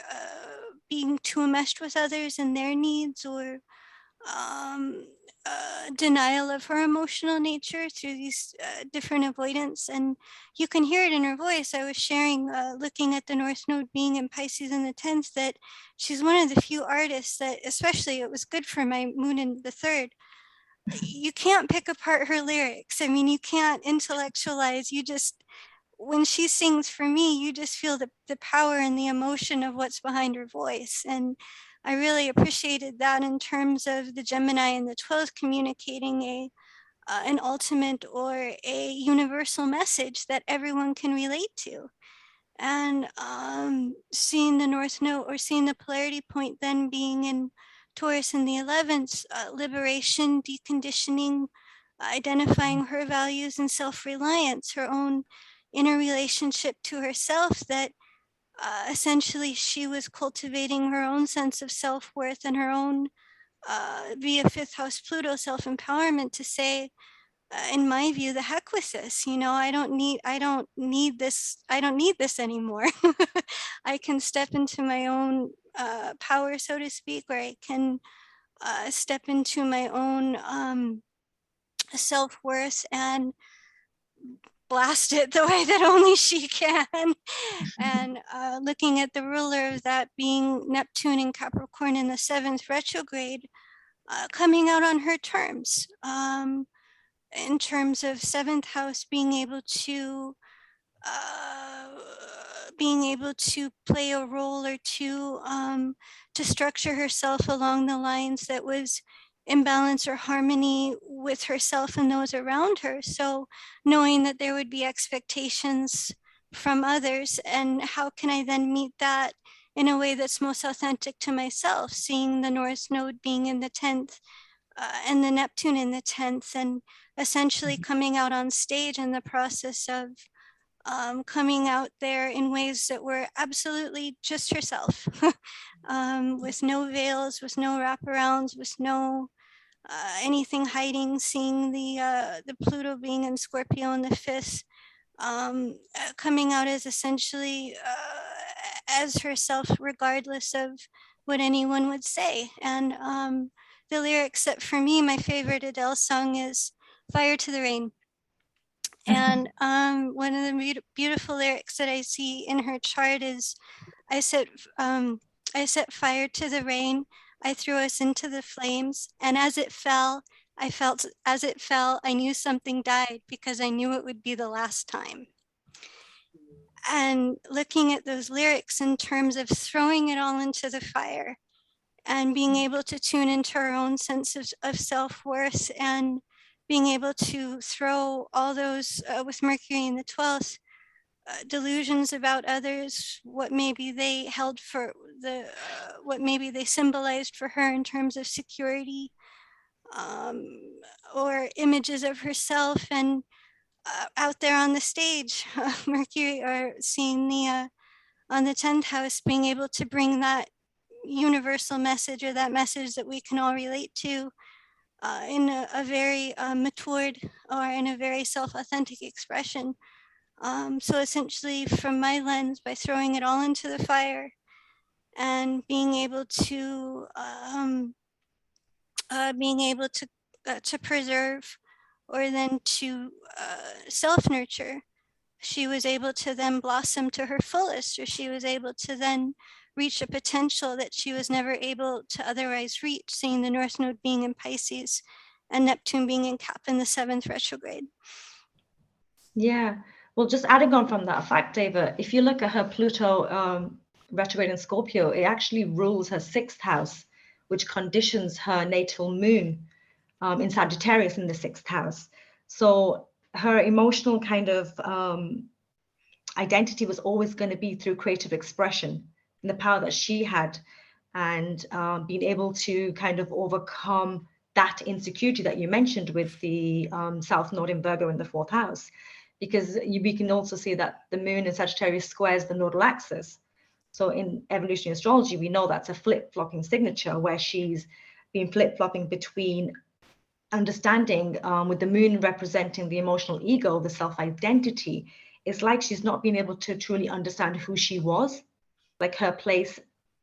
[SPEAKER 4] being too enmeshed with others and their needs, or denial of her emotional nature through these different avoidance. And you can hear it in her voice. I was sharing, looking at the North Node being in Pisces in the 10th, that she's one of the few artists that, especially, it was good for my moon in the 3rd. You can't pick apart her lyrics. I mean, you can't intellectualize. You just, when she sings, for me, you just feel the power and the emotion of what's behind her voice. And I really appreciated that in terms of the Gemini and the 12th communicating an ultimate or a universal message that everyone can relate to. And seeing the North Node, or seeing the polarity point then being in Taurus in the 11th, liberation, deconditioning, identifying her values and self-reliance, her own inner relationship to herself, that essentially she was cultivating her own sense of self-worth and her own, via 5th house Pluto, self-empowerment, to say, in my view, the heck with this, I don't need this anymore. I can step into my own power, so to speak, or I can step into my own self-worth and blast it the way that only she can. And looking at the ruler of that being Neptune in Capricorn in the 7th retrograde, coming out on her terms, in terms of 7th house being able to play a role or to structure herself along the lines that was in balance or harmony with herself and those around her. So knowing that there would be expectations from others, and how can I then meet that in a way that's most authentic to myself, seeing the North Node being in the 10th and the Neptune in the 10th, and essentially coming out on stage in the process of coming out there in ways that were absolutely just herself, with no veils, with no wraparounds, with no anything hiding, seeing the Pluto being in Scorpio in the 5th, coming out as essentially as herself, regardless of what anyone would say. And the lyrics that, for me, my favorite Adele song is Fire to the Rain. And one of the beautiful lyrics that I see in her chart is, I set fire to the rain, I threw us into the flames, and as it fell, I knew something died, because I knew it would be the last time. And looking at those lyrics in terms of throwing it all into the fire and being able to tune into our own sense of self-worth, and being able to throw all those, with Mercury in the 12th, delusions about others, what maybe they held for what maybe they symbolized for her in terms of security, or images of herself, and out there on the stage, Mercury, or seeing the on the 10th house, being able to bring that universal message, or that message that we can all relate to, in a very matured, or in a very self-authentic expression. So essentially, from my lens, by throwing it all into the fire and being able to preserve, or then to self-nurture, she was able to then blossom to her fullest, or she was able to then reach a potential that she was never able to otherwise reach, seeing the North Node being in Pisces and Neptune being in Cap in the 7th retrograde.
[SPEAKER 3] Yeah, well, just adding on from that fact, Deva, if you look at her Pluto retrograde in Scorpio, it actually rules her 6th house, which conditions her natal moon in Sagittarius in the 6th house. So her emotional kind of identity was always going to be through creative expression and the power that she had, and being able to kind of overcome that insecurity that you mentioned with the South Node in Virgo in the 4th house, because we can also see that the moon in Sagittarius squares the nodal axis. So in evolutionary astrology, we know that's a flip-flopping signature, where she's been flip-flopping between understanding with the moon representing the emotional ego, the self-identity. It's like she's not been able to truly understand who she was, like her place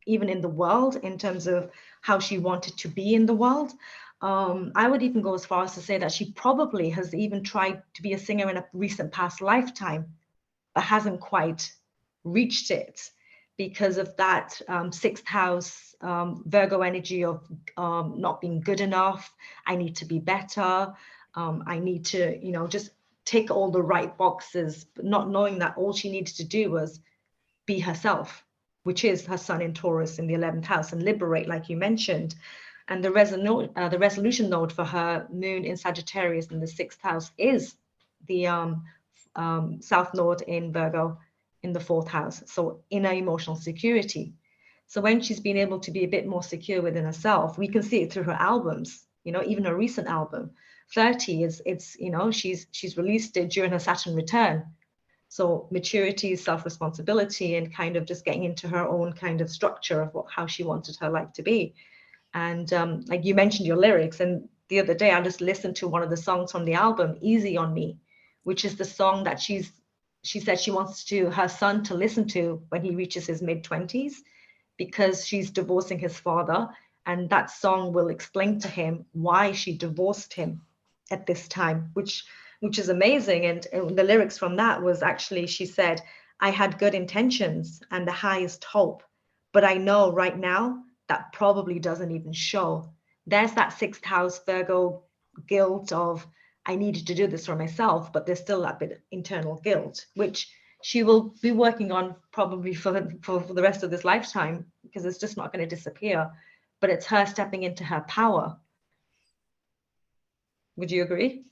[SPEAKER 3] even in the world, in terms of how she wanted to be in the world. I would even go as far as to say that she probably has even tried to be a singer in a recent past lifetime, but hasn't quite reached it because of that 6th house Virgo energy of not being good enough. I need to be better. I need to, just tick all the right boxes, but not knowing that all she needed to do was be herself, which is her sun in Taurus in the 11th house, and liberate, like you mentioned. And the resolution node for her moon in Sagittarius in the 6th house is the South Node in Virgo in the 4th house. So inner emotional security. So when she's been able to be a bit more secure within herself, we can see it through her albums, even her recent album, 30 she's released it during her Saturn return. So maturity, self-responsibility, and kind of just getting into her own kind of structure of how she wanted her life to be. And like you mentioned your lyrics, and the other day I just listened to one of the songs from the album, Easy on Me, which is the song that she said she wants her son to listen to when he reaches his mid-20s, because she's divorcing his father. And that song will explain to him why she divorced him at this time, which is amazing. And the lyrics from that was actually, she said, I had good intentions and the highest hope, but I know right now that probably doesn't even show. There's that 6th house Virgo guilt of, I needed to do this for myself, but there's still that bit of internal guilt, which she will be working on probably for the rest of this lifetime, because it's just not going to disappear. But it's her stepping into her power. Would you agree?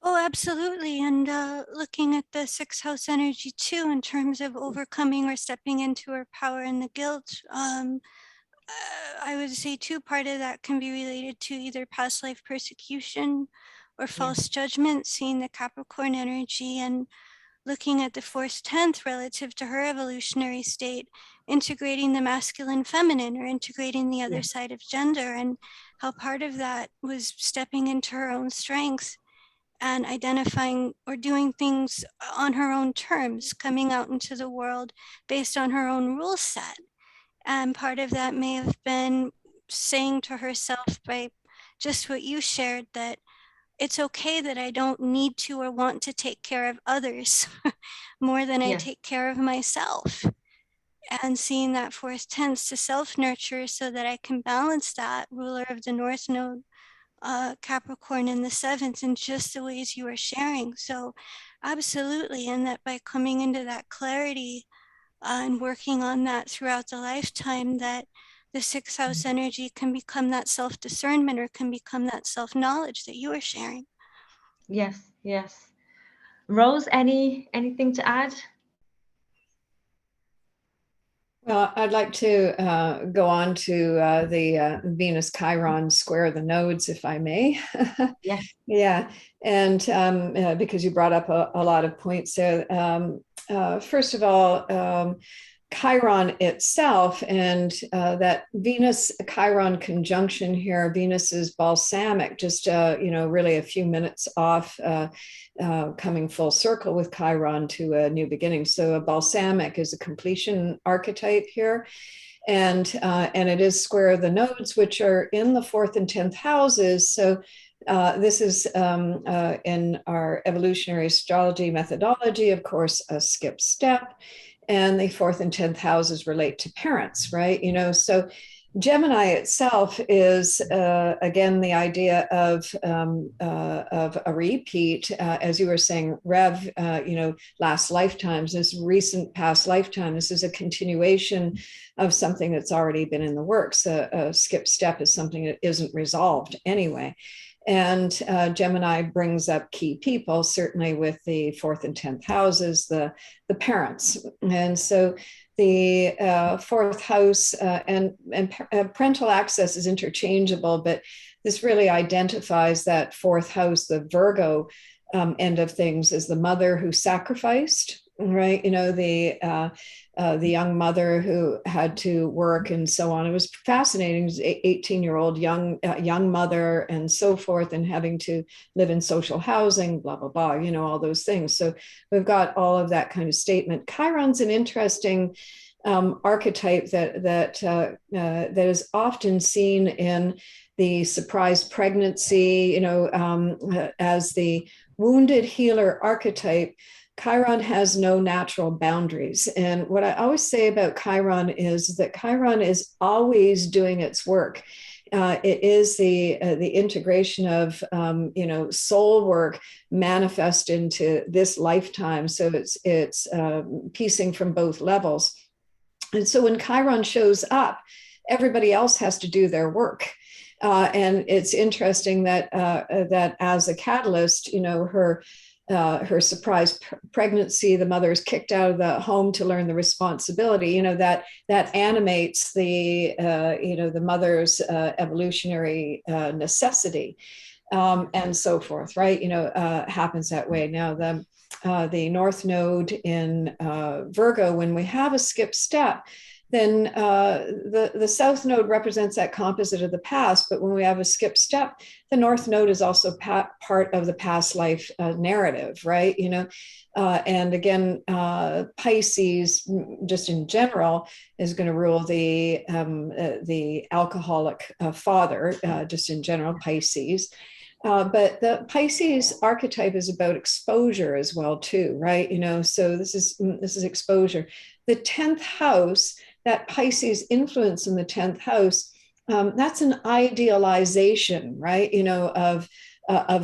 [SPEAKER 4] Oh, absolutely. And looking at the 6th house energy too, in terms of overcoming or stepping into her power and the guilt, I would say too, part of that can be related to either past life persecution or false judgment, seeing the Capricorn energy and looking at the 4th 10th relative to her evolutionary state, integrating the masculine feminine, or integrating the other side of gender, and how part of that was stepping into her own strengths and identifying or doing things on her own terms, coming out into the world based on her own rule set. And part of that may have been saying to herself, by just what you shared, that it's okay that I don't need to or want to take care of others more than I take care of myself. And seeing that 4th tends to self-nurture so that I can balance that ruler of the North Node, Capricorn in the 7th, in just the ways you were sharing. So absolutely, and that by coming into that clarity and working on that throughout the lifetime, that the 6th house energy can become that self-discernment, or can become that self-knowledge that you are sharing.
[SPEAKER 3] Yes. Rose, anything to add?
[SPEAKER 5] Well, I'd like to go on to the Venus Chiron square the nodes, if I may.
[SPEAKER 3] Yes.
[SPEAKER 5] Yeah. And because you brought up a lot of points there. First of all, Chiron itself, and that Venus Chiron conjunction here, Venus is balsamic, just really a few minutes off, coming full circle with Chiron to a new beginning. So a balsamic is a completion archetype here, and it is square the nodes, which are in the 4th and 10th houses. So this is in our evolutionary astrology methodology, of course, a skip step. And the 4th and 10th houses relate to parents, right? So Gemini itself is, again, the idea of a repeat, as you were saying, Rev, last lifetimes, this recent past lifetime. This is a continuation of something that's already been in the works. A skip step is something that isn't resolved anyway. And Gemini brings up key people, certainly with the 4th and 10th houses, the parents. And so the 4th house and parental access is interchangeable, but this really identifies that 4th house, the Virgo end of things, as the mother who sacrificed, right? The young mother who had to work and so on. It was fascinating. 18-year-old young mother and so forth, and having to live in social housing, blah, blah, blah, all those things. So we've got all of that kind of statement. Chiron's an interesting archetype that is often seen in the surprise pregnancy, as the wounded healer archetype. Chiron has no natural boundaries. And what I always say about Chiron is that Chiron is always doing its work. It is the integration of soul work manifest into this lifetime. So it's piecing from both levels. And so when Chiron shows up, everybody else has to do their work. And it's interesting that as a catalyst, her surprise pregnancy, the mother is kicked out of the home to learn the responsibility, that animates the mother's evolutionary necessity, and so forth, right? Happens that way. Now the North Node in Virgo, when we have a skip step, then the South Node represents that composite of the past. But when we have a skip step, the North Node is also part of the past life narrative, right? And again, Pisces, just in general, is going to rule the alcoholic father, just in general, Pisces. But the Pisces archetype is about exposure as well, too, right? So this is exposure. The 10th house, that Pisces influence in the 10th house, that's an idealization, right? Of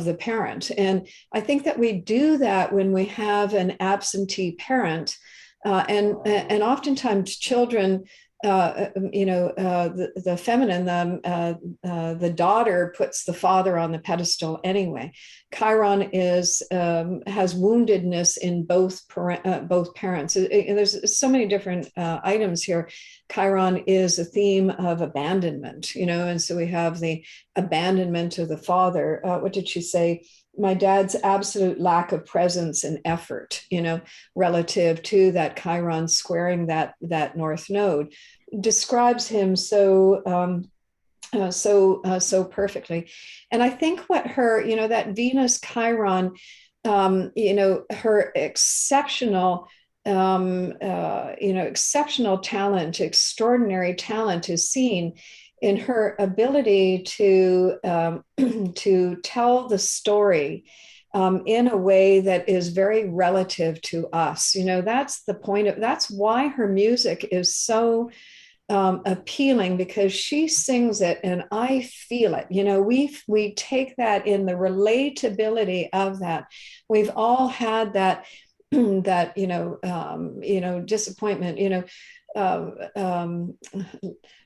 [SPEAKER 5] the parent. And I think that we do that when we have an absentee parent, and oftentimes children, the feminine, the daughter puts the father on the pedestal anyway. Chiron has woundedness in both parents. There's so many different items here. Chiron is a theme of abandonment, and so we have the abandonment of the father. What did she say? My dad's absolute lack of presence and effort, relative to that Chiron squaring that North Node, describes him so perfectly. And I think what her, that Venus Chiron, her exceptional, exceptional talent, extraordinary talent is seen in her ability to tell the story in a way that is very relative to us. That's the point of, that's why her music is so appealing, because she sings it and I feel it. We take that in the relatability of that. We've all had that disappointment.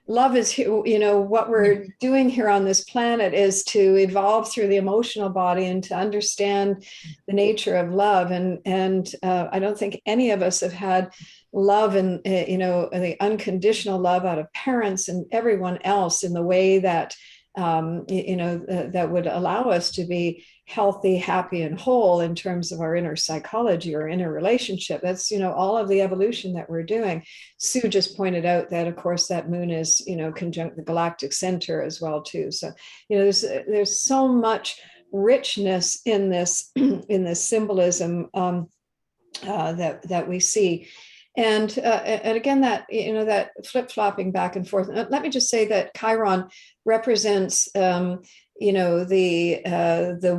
[SPEAKER 5] Love is, what we're doing here on this planet is to evolve through the emotional body and to understand the nature of love. And I don't think any of us have had love and, the unconditional love out of parents and everyone else in the way that, that would allow us to be healthy, happy, and whole in terms of our inner psychology or inner relationship. That's, all of the evolution that we're doing. Sue just pointed out that, of course, that moon is, conjunct the galactic center as well, too. So, there's so much richness in this, in this symbolism that we see. And again, that, that flip-flopping back and forth. Let me just say that Chiron represents, the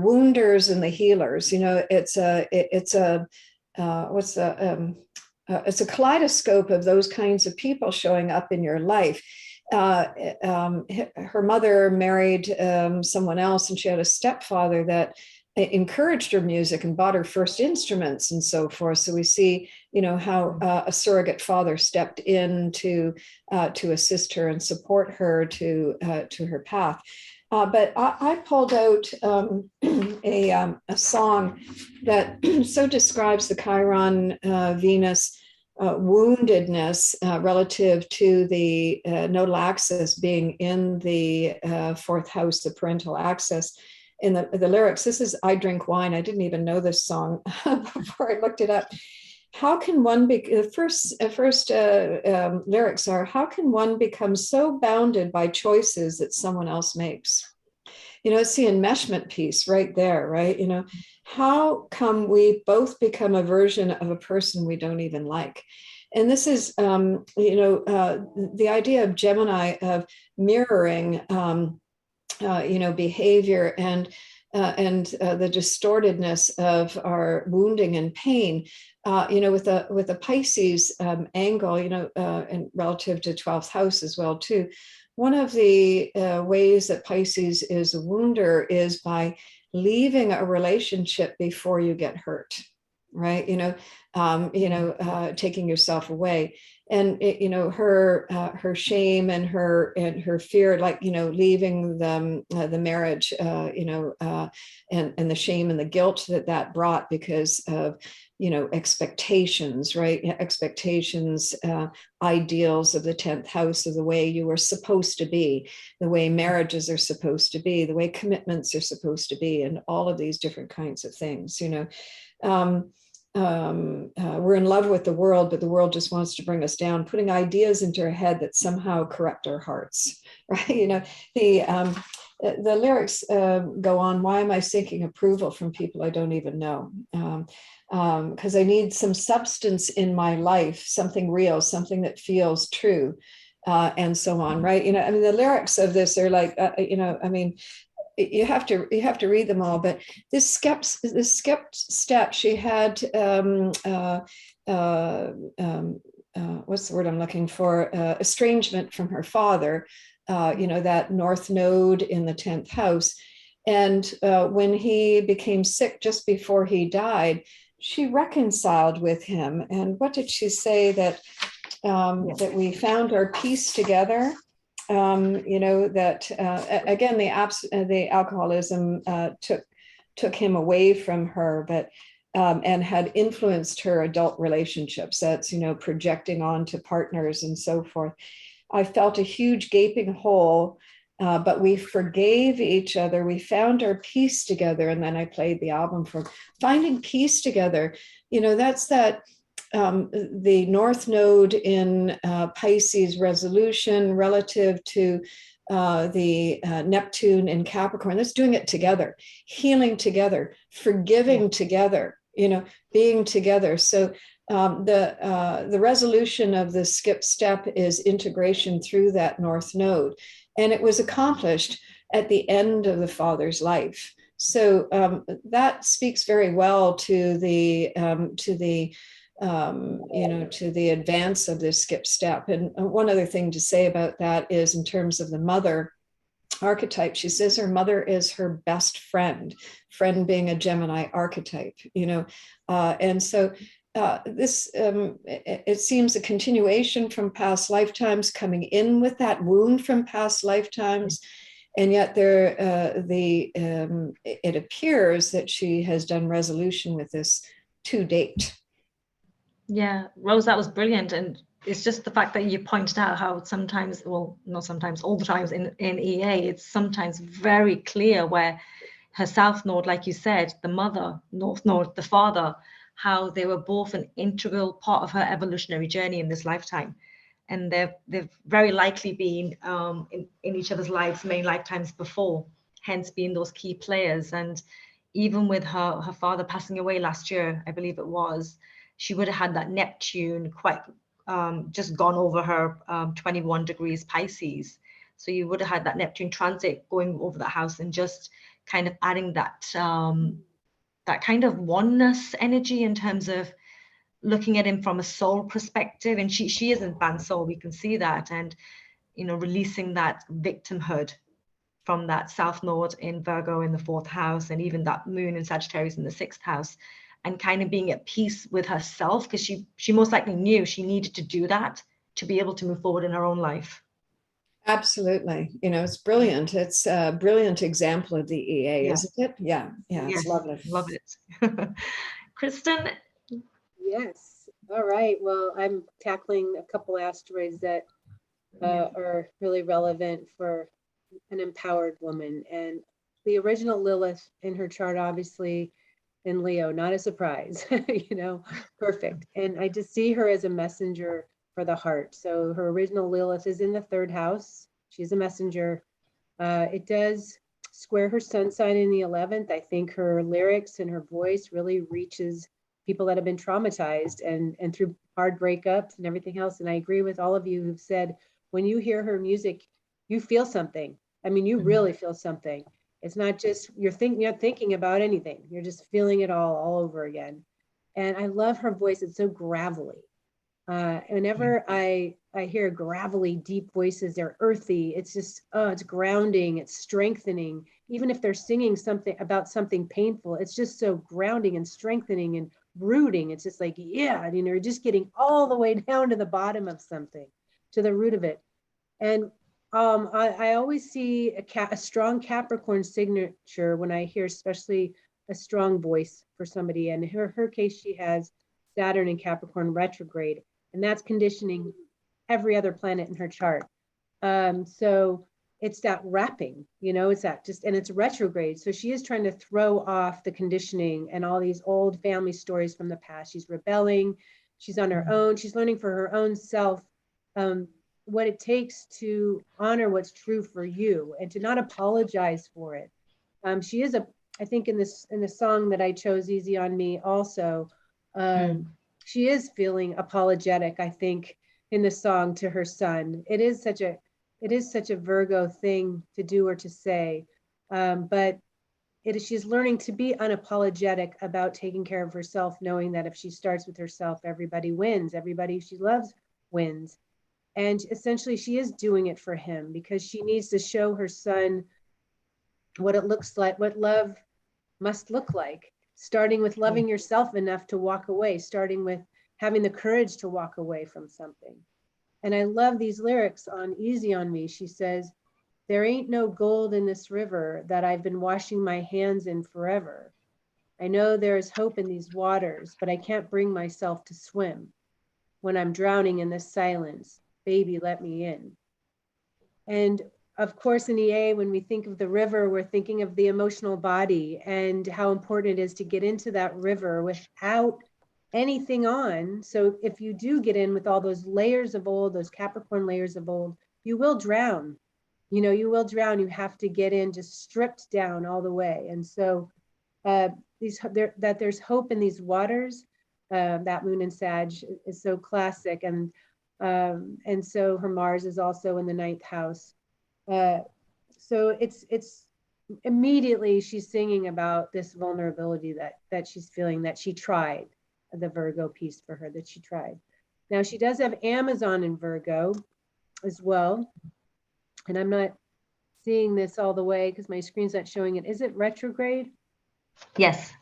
[SPEAKER 5] wounders and the healers. It's a kaleidoscope of those kinds of people showing up in your life. her mother married someone else, and she had a stepfather that encouraged her music and bought her first instruments and so forth. So we see, how a surrogate father stepped in to assist her and support her to her path. But I pulled out a song that so describes the Chiron Venus woundedness relative to the nodal axis being in the fourth house, the parental axis. In the lyrics, this is "I Drink Wine." I didn't even know this song before I looked it up. How can one be, the first lyrics are, how can one become so bounded by choices that someone else makes? It's the enmeshment piece right there, right? How come we both become a version of a person we don't even like? And this is, the idea of Gemini, of mirroring, behavior and the distortedness of our wounding and pain, with a Pisces angle, and relative to 12th house as well too. One of the ways that Pisces is a wounder is by leaving a relationship before you get hurt, right? Taking yourself away. And her shame and her fear, like leaving the marriage, and the shame and the guilt that brought because of expectations, right? Expectations, ideals of the 10th house, of the way you were supposed to be, the way marriages are supposed to be, the way commitments are supposed to be, and all of these different kinds of things. We're in love with the world, but the world just wants to bring us down, putting ideas into our head that somehow correct our hearts, right? The lyrics go on, why am I seeking approval from people I don't even know? Because I need some substance in my life, something real, something that feels true, and so on, right? The lyrics of this are like, you have to read them all, but this skep step, she had what's the word I'm looking for, estrangement from her father, that north node in the 10th house. And when he became sick just before he died, she reconciled with him. And what did she say? That that we found our peace together. That again, the alcoholism took him away from her, but and had influenced her adult relationships. That's projecting onto partners and so forth. I felt a huge gaping hole, but we forgave each other. We found our peace together, and then I played the album for finding peace together. That's that. The North Node in Pisces resolution relative to the Neptune in Capricorn. That's doing it together, healing together, forgiving together, being together. So the resolution of the skip step is integration through that North Node. And it was accomplished at the end of the father's life. So that speaks very well to the advance of this skip step. And one other thing to say about that is, in terms of the mother archetype, she says her mother is her best friend being a Gemini archetype, and so this it seems a continuation from past lifetimes, coming in with that wound from past lifetimes. And yet it appears that she has done resolution with this to date.
[SPEAKER 3] Yeah, Rose, that was brilliant. And it's just the fact that you pointed out how sometimes, well, not sometimes, all the times in EA, it's sometimes very clear where her South Node, like you said, the mother, North Node, the father, how they were both an integral part of her evolutionary journey in this lifetime. And they've very likely been in each other's lives many lifetimes before, hence being those key players. And even with her father passing away last year, I believe it was, she would have had that Neptune quite just gone over her 21 degrees Pisces. So you would have had that Neptune transit going over that house and just kind of adding that that kind of oneness energy in terms of looking at him from a soul perspective. And she isn't band soul, we can see that. And releasing that victimhood from that South Node in Virgo in the 4th house, and even that moon in Sagittarius in the 6th house, and kind of being at peace with herself, because she most likely knew she needed to do that to be able to move forward in her own life.
[SPEAKER 5] Absolutely. It's brilliant. It's a brilliant example of the EA,
[SPEAKER 3] Yeah.
[SPEAKER 5] isn't it? Yeah. Yeah.
[SPEAKER 3] Yes,
[SPEAKER 5] It's lovely.
[SPEAKER 3] love it. Kristin?
[SPEAKER 2] Yes. All right. Well, I'm tackling a couple asteroids that are really relevant for an empowered woman. And the original Lilith in her chart, obviously in Leo, not a surprise, perfect. And I just see her as a messenger for the heart. So her original Lilith is in the 3rd house. She's a messenger. It does square her sun sign in the 11th. I think her lyrics and her voice really reaches people that have been traumatized and through hard breakups and everything else. And I agree with all of you who've said, when you hear her music, you feel something. I mean, you really feel something. It's not just you're thinking about anything. You're just feeling it all over again. And I love her voice. It's so gravelly. Whenever I hear gravelly, deep voices, they're earthy. It's just, it's grounding, it's strengthening. Even if they're singing something about something painful, it's just so grounding and strengthening and rooting. It's just like, yeah, you're just getting all the way down to the bottom of something, to the root of it. And I always see a strong Capricorn signature when I hear, especially a strong voice for somebody. And in her case, she has Saturn in Capricorn retrograde, and that's conditioning every other planet in her chart. So it's that wrapping, it's that and it's retrograde. So she is trying to throw off the conditioning and all these old family stories from the past. She's rebelling. She's on her own. She's learning for her own self what it takes to honor what's true for you and to not apologize for it. She is I think in the song that I chose, Easy on Me, also, she is feeling apologetic, I think, in the song to her son. It is such a Virgo thing to do or to say, but she's learning to be unapologetic about taking care of herself, knowing that if she starts with herself, everybody wins. Everybody she loves wins. And essentially she is doing it for him because she needs to show her son what it looks like, what love must look like, starting with loving yourself enough to walk away, starting with having the courage to walk away from something. And I love these lyrics on Easy on Me. She says, "There ain't no gold in this river that I've been washing my hands in forever. I know there is hope in these waters, but I can't bring myself to swim. When I'm drowning in this silence, baby, let me in." And of course, in EA, when we think of the river, we're thinking of the emotional body and how important it is to get into that river without anything on. So if you do get in with all those layers of old, those Capricorn layers of old, you will drown. You will drown. You have to get in just stripped down all the way. And so that there's hope in these waters. That moon in Sag is so classic. And so her Mars is also in the 9th house. So it's immediately she's singing about this vulnerability that she's feeling, that she tried, the Virgo piece for her, that she tried. Now she does have Amazon in Virgo as well. And I'm not seeing this all the way because my screen's not showing it. Is it retrograde?
[SPEAKER 3] Yes.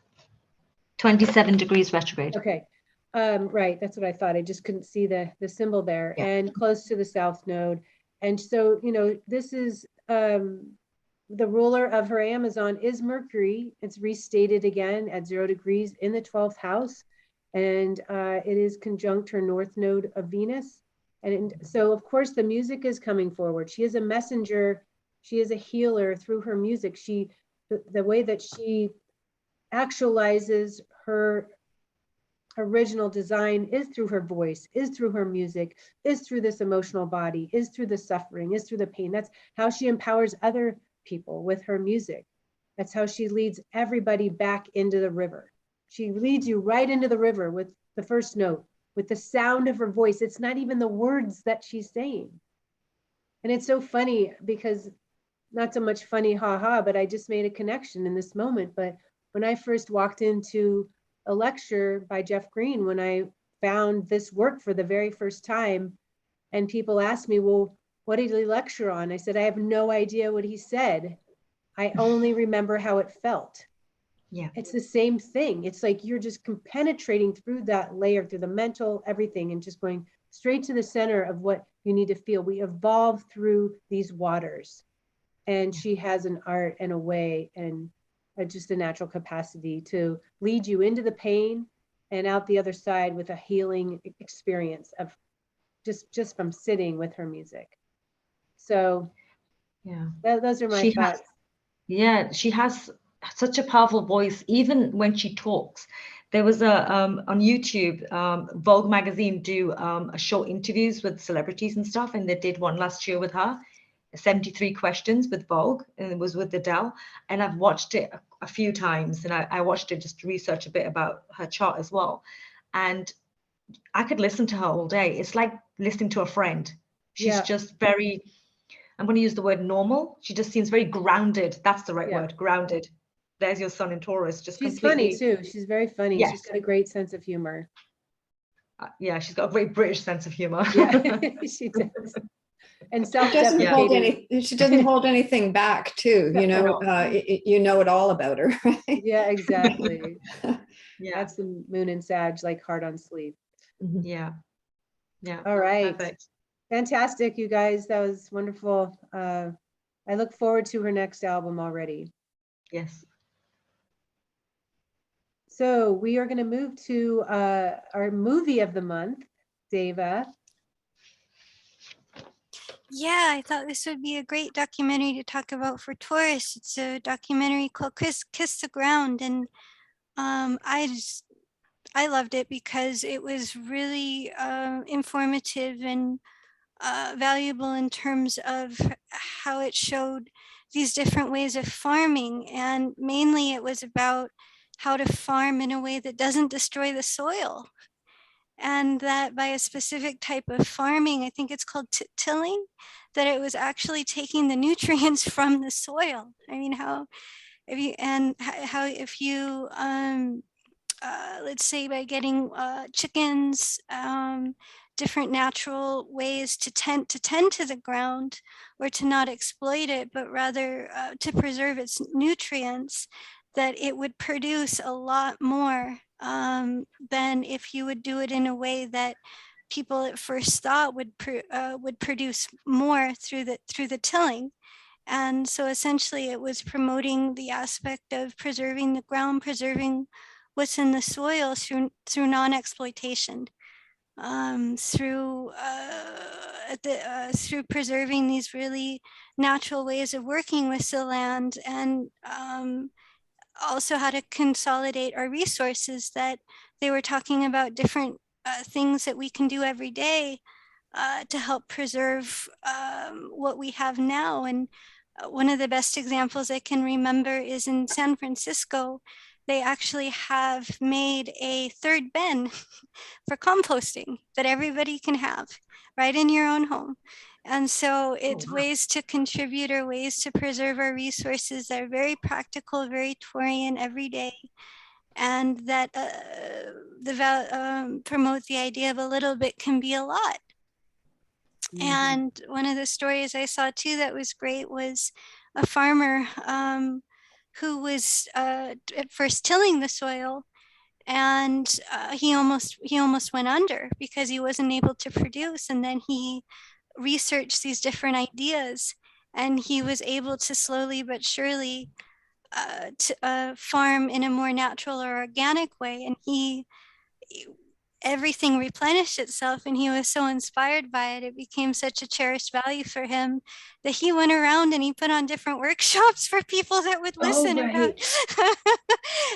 [SPEAKER 3] 27 degrees retrograde.
[SPEAKER 2] Okay. Right. That's what I thought. I just couldn't see the symbol there.
[SPEAKER 3] Yeah.
[SPEAKER 2] And close to the South Node. And so, this is the ruler of her Amazon is Mercury. It's restated again at 0 degrees in the 12th house. And it is conjunct her North Node of Venus. And so, of course, the music is coming forward. She is a messenger. She is a healer through her music. The way that she actualizes her original design is through her voice, is through her music, is through this emotional body, is through the suffering, is through the pain. That's how she empowers other people with her music. That's how she leads everybody back into the river. She leads you right into the river with the first note, with the sound of her voice. It's not even the words that she's saying. And it's so funny because, not so much funny, haha, but I just made a connection in this moment. But when I first walked into a lecture by Jeff Green, when I found this work for the very first time, and people asked me, well, what did he lecture on? I said, I have no idea what he said. I only remember how it felt.
[SPEAKER 3] Yeah.
[SPEAKER 2] It's the same thing. It's like you're just penetrating through that layer, through the mental, everything, and just going straight to the center of what you need to feel. We evolve through these waters. And she has an art and a way and just a natural capacity to lead you into the pain and out the other side with a healing experience of just from sitting with her music. So
[SPEAKER 3] Yeah,
[SPEAKER 2] those are my thoughts.
[SPEAKER 3] She has such a powerful voice, even when she talks. There was a on YouTube, Vogue magazine do a short interviews with celebrities and stuff, and they did one last year with her, 73 questions with Vogue, and it was with Adele. And I've watched it a few times, and I watched it just to research a bit about her chart as well. And I could listen to her all day. It's like listening to a friend. She's just very, I'm going to use the word normal. She just seems very grounded. That's the right word, grounded. There's your sun in Taurus. Just
[SPEAKER 2] she's
[SPEAKER 3] completely
[SPEAKER 2] funny too. She's very funny.
[SPEAKER 3] Yes.
[SPEAKER 2] She's got a great sense of humor.
[SPEAKER 3] Yeah, she's got a great British sense of humor.
[SPEAKER 2] Yeah, she does. And
[SPEAKER 5] She doesn't hold
[SPEAKER 2] self-deprecating.
[SPEAKER 5] she doesn't hold anything back too, you know. You know it all about her, right?
[SPEAKER 2] Yeah, exactly.
[SPEAKER 3] Yeah.
[SPEAKER 2] That's the moon and Sag, like hard on sleep.
[SPEAKER 3] Yeah.
[SPEAKER 2] All right.
[SPEAKER 3] Perfect.
[SPEAKER 2] Fantastic, you guys. That was wonderful. I look forward to her next album already.
[SPEAKER 3] Yes.
[SPEAKER 2] So we are going to move to our movie of the month, Deva.
[SPEAKER 4] Yeah, I thought this would be a great documentary to talk about for Taurus. It's a documentary called Kiss the Ground, and I loved it because it was really informative and valuable in terms of how it showed these different ways of farming, and mainly it was about how to farm in a way that doesn't destroy the soil. And that by a specific type of farming, I think it's called tilling, that it was actually taking the nutrients from the soil. I mean, if you let's say by getting chickens, different natural ways to tend to the ground, or to not exploit it, but rather to preserve its nutrients, that it would produce a lot more than if you would do it in a way that people at first thought would produce more through the tilling. And so essentially it was promoting the aspect of preserving the ground, preserving what's in the soil through non-exploitation, through preserving these really natural ways of working with the land, and also how to consolidate our resources. That they were talking about different things that we can do every day to help preserve what we have now. And one of the best examples I can remember is in San Francisco. They actually have made a third bin for composting that everybody can have right in your own home. And so it's ways to contribute, or ways to preserve our resources that are very practical, very Taurian, every day, and that promote the idea of a little bit can be a lot. And one of the stories I saw too that was great was a farmer who was at first tilling the soil, and he almost went under because he wasn't able to produce. And then he researched these different ideas, and he was able to slowly but surely farm in a more natural or organic way. And everything replenished itself, and he was so inspired by it. It became such a cherished value for him that he went around and he put on different workshops for people that would listen about.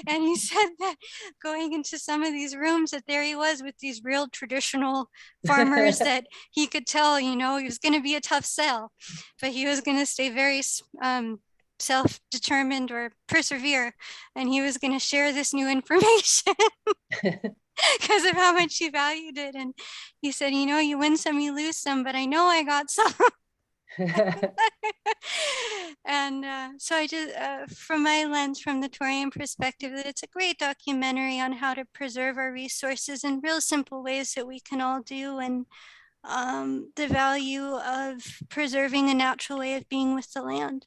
[SPEAKER 4] And he said that going into some of these rooms, that there he was with these real traditional farmers that he could tell, he was going to be a tough sell, but he was going to stay very self-determined, or persevere, and he was going to share this new information because of how much he valued it. And he said, you win some, you lose some, but I know I got some. And so I just, from my lens, from the Taurian perspective, that it's a great documentary on how to preserve our resources in real simple ways that we can all do. And the value of preserving a natural way of being with the land.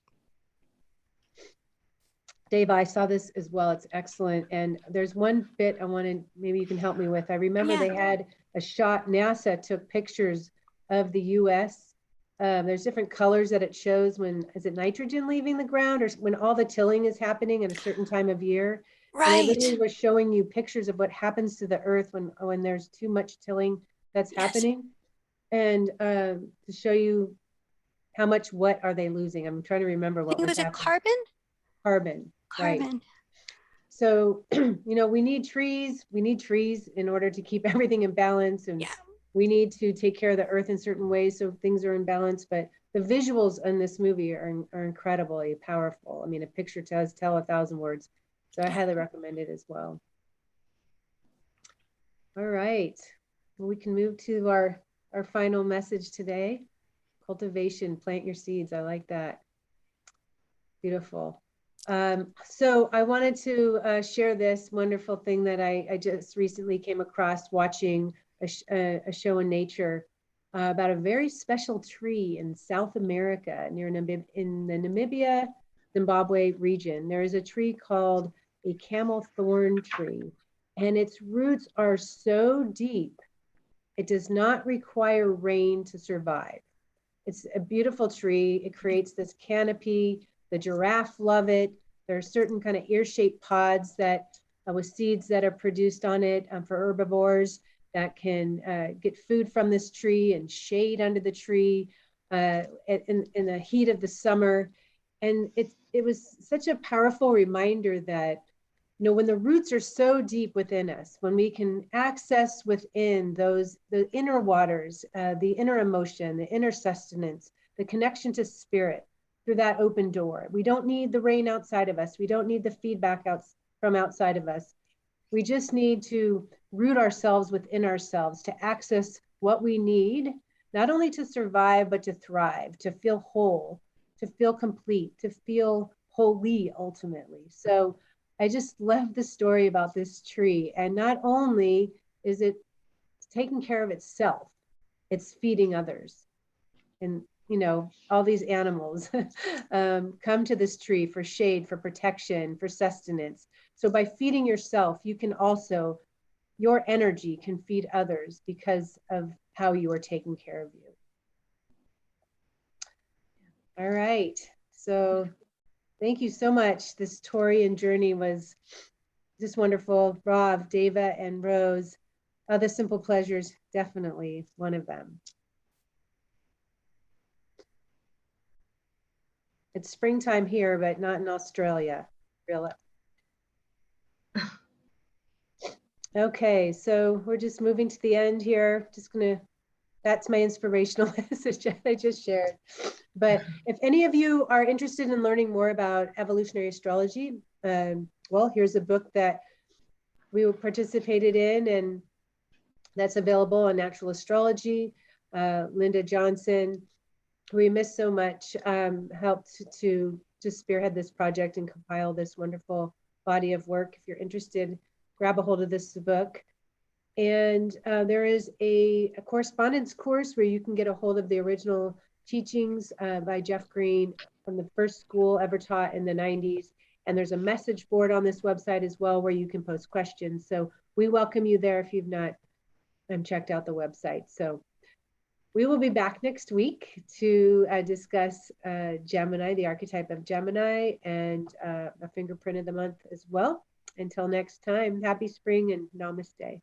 [SPEAKER 2] Dave, I saw this as well. It's excellent. And there's one bit I wanted, maybe you can help me with. I remember they had a shot, NASA took pictures of the US. There's different colors that it shows when, is it nitrogen leaving the ground or when all the tilling is happening at a certain time of year? And it literally was showing you pictures of what happens to the earth when there's too much tilling that's happening. And to show you how much, what are they losing? I'm trying to remember what was happening.
[SPEAKER 4] Carbon?
[SPEAKER 2] Carbon. Right. So, you know, we need trees in order to keep everything in balance, and we need to take care of the earth in certain ways so things are in balance. But the visuals in this movie are incredibly powerful. I mean, a picture does tell 1,000 words. So I highly recommend it as well. All right, well, we can move to our final message today. Cultivation, plant your seeds. I like that. Beautiful. So I wanted to share this wonderful thing that I just recently came across watching a show in nature about a very special tree in South America near in the Namibia, Zimbabwe region. There is a tree called a camel thorn tree, and its roots are so deep, it does not require rain to survive. It's a beautiful tree. It creates this canopy. The giraffe love it. There are certain kind of ear-shaped pods that with seeds that are produced on it for herbivores that can get food from this tree and shade under the tree in the heat of the summer. And it was such a powerful reminder that, you know, when the roots are so deep within us, when we can access within the inner waters, the inner emotion, the inner sustenance, the connection to spirit through that open door. We don't need the rain outside of us. We don't need the feedback from outside of us. We just need to root ourselves within ourselves to access what we need, not only to survive, but to thrive, to feel whole, to feel complete, to feel holy ultimately. So I just love the story about this tree. And not only is it taking care of itself, it's feeding others. And, you know, all these animals come to this tree for shade, for protection, for sustenance. So by feeding yourself, you can also, your energy can feed others because of how you are taking care of you. All right. So thank you so much. This Taurian journey was just wonderful. Rav, Deva, and Rose. The simple pleasures, definitely one of them. It's springtime here, but not in Australia, really. Okay, so we're just moving to the end here. Just gonna, that's my inspirational message that I just shared. But if any of you are interested in learning more about evolutionary astrology, well, here's a book that we participated in, and that's available on Natural Astrology. Linda Johnson, who we miss so much, helped to spearhead this project and compile this wonderful body of work. If you're interested, grab a hold of this book. And there is a correspondence course where you can get a hold of the original teachings by Jeff Green from the first school ever taught in the 90s. And there's a message board on this website as well where you can post questions. So we welcome you there if you've not checked out the website. So we will be back next week to discuss Gemini, the archetype of Gemini, and a fingerprint of the month as well. Until next time, happy spring and namaste.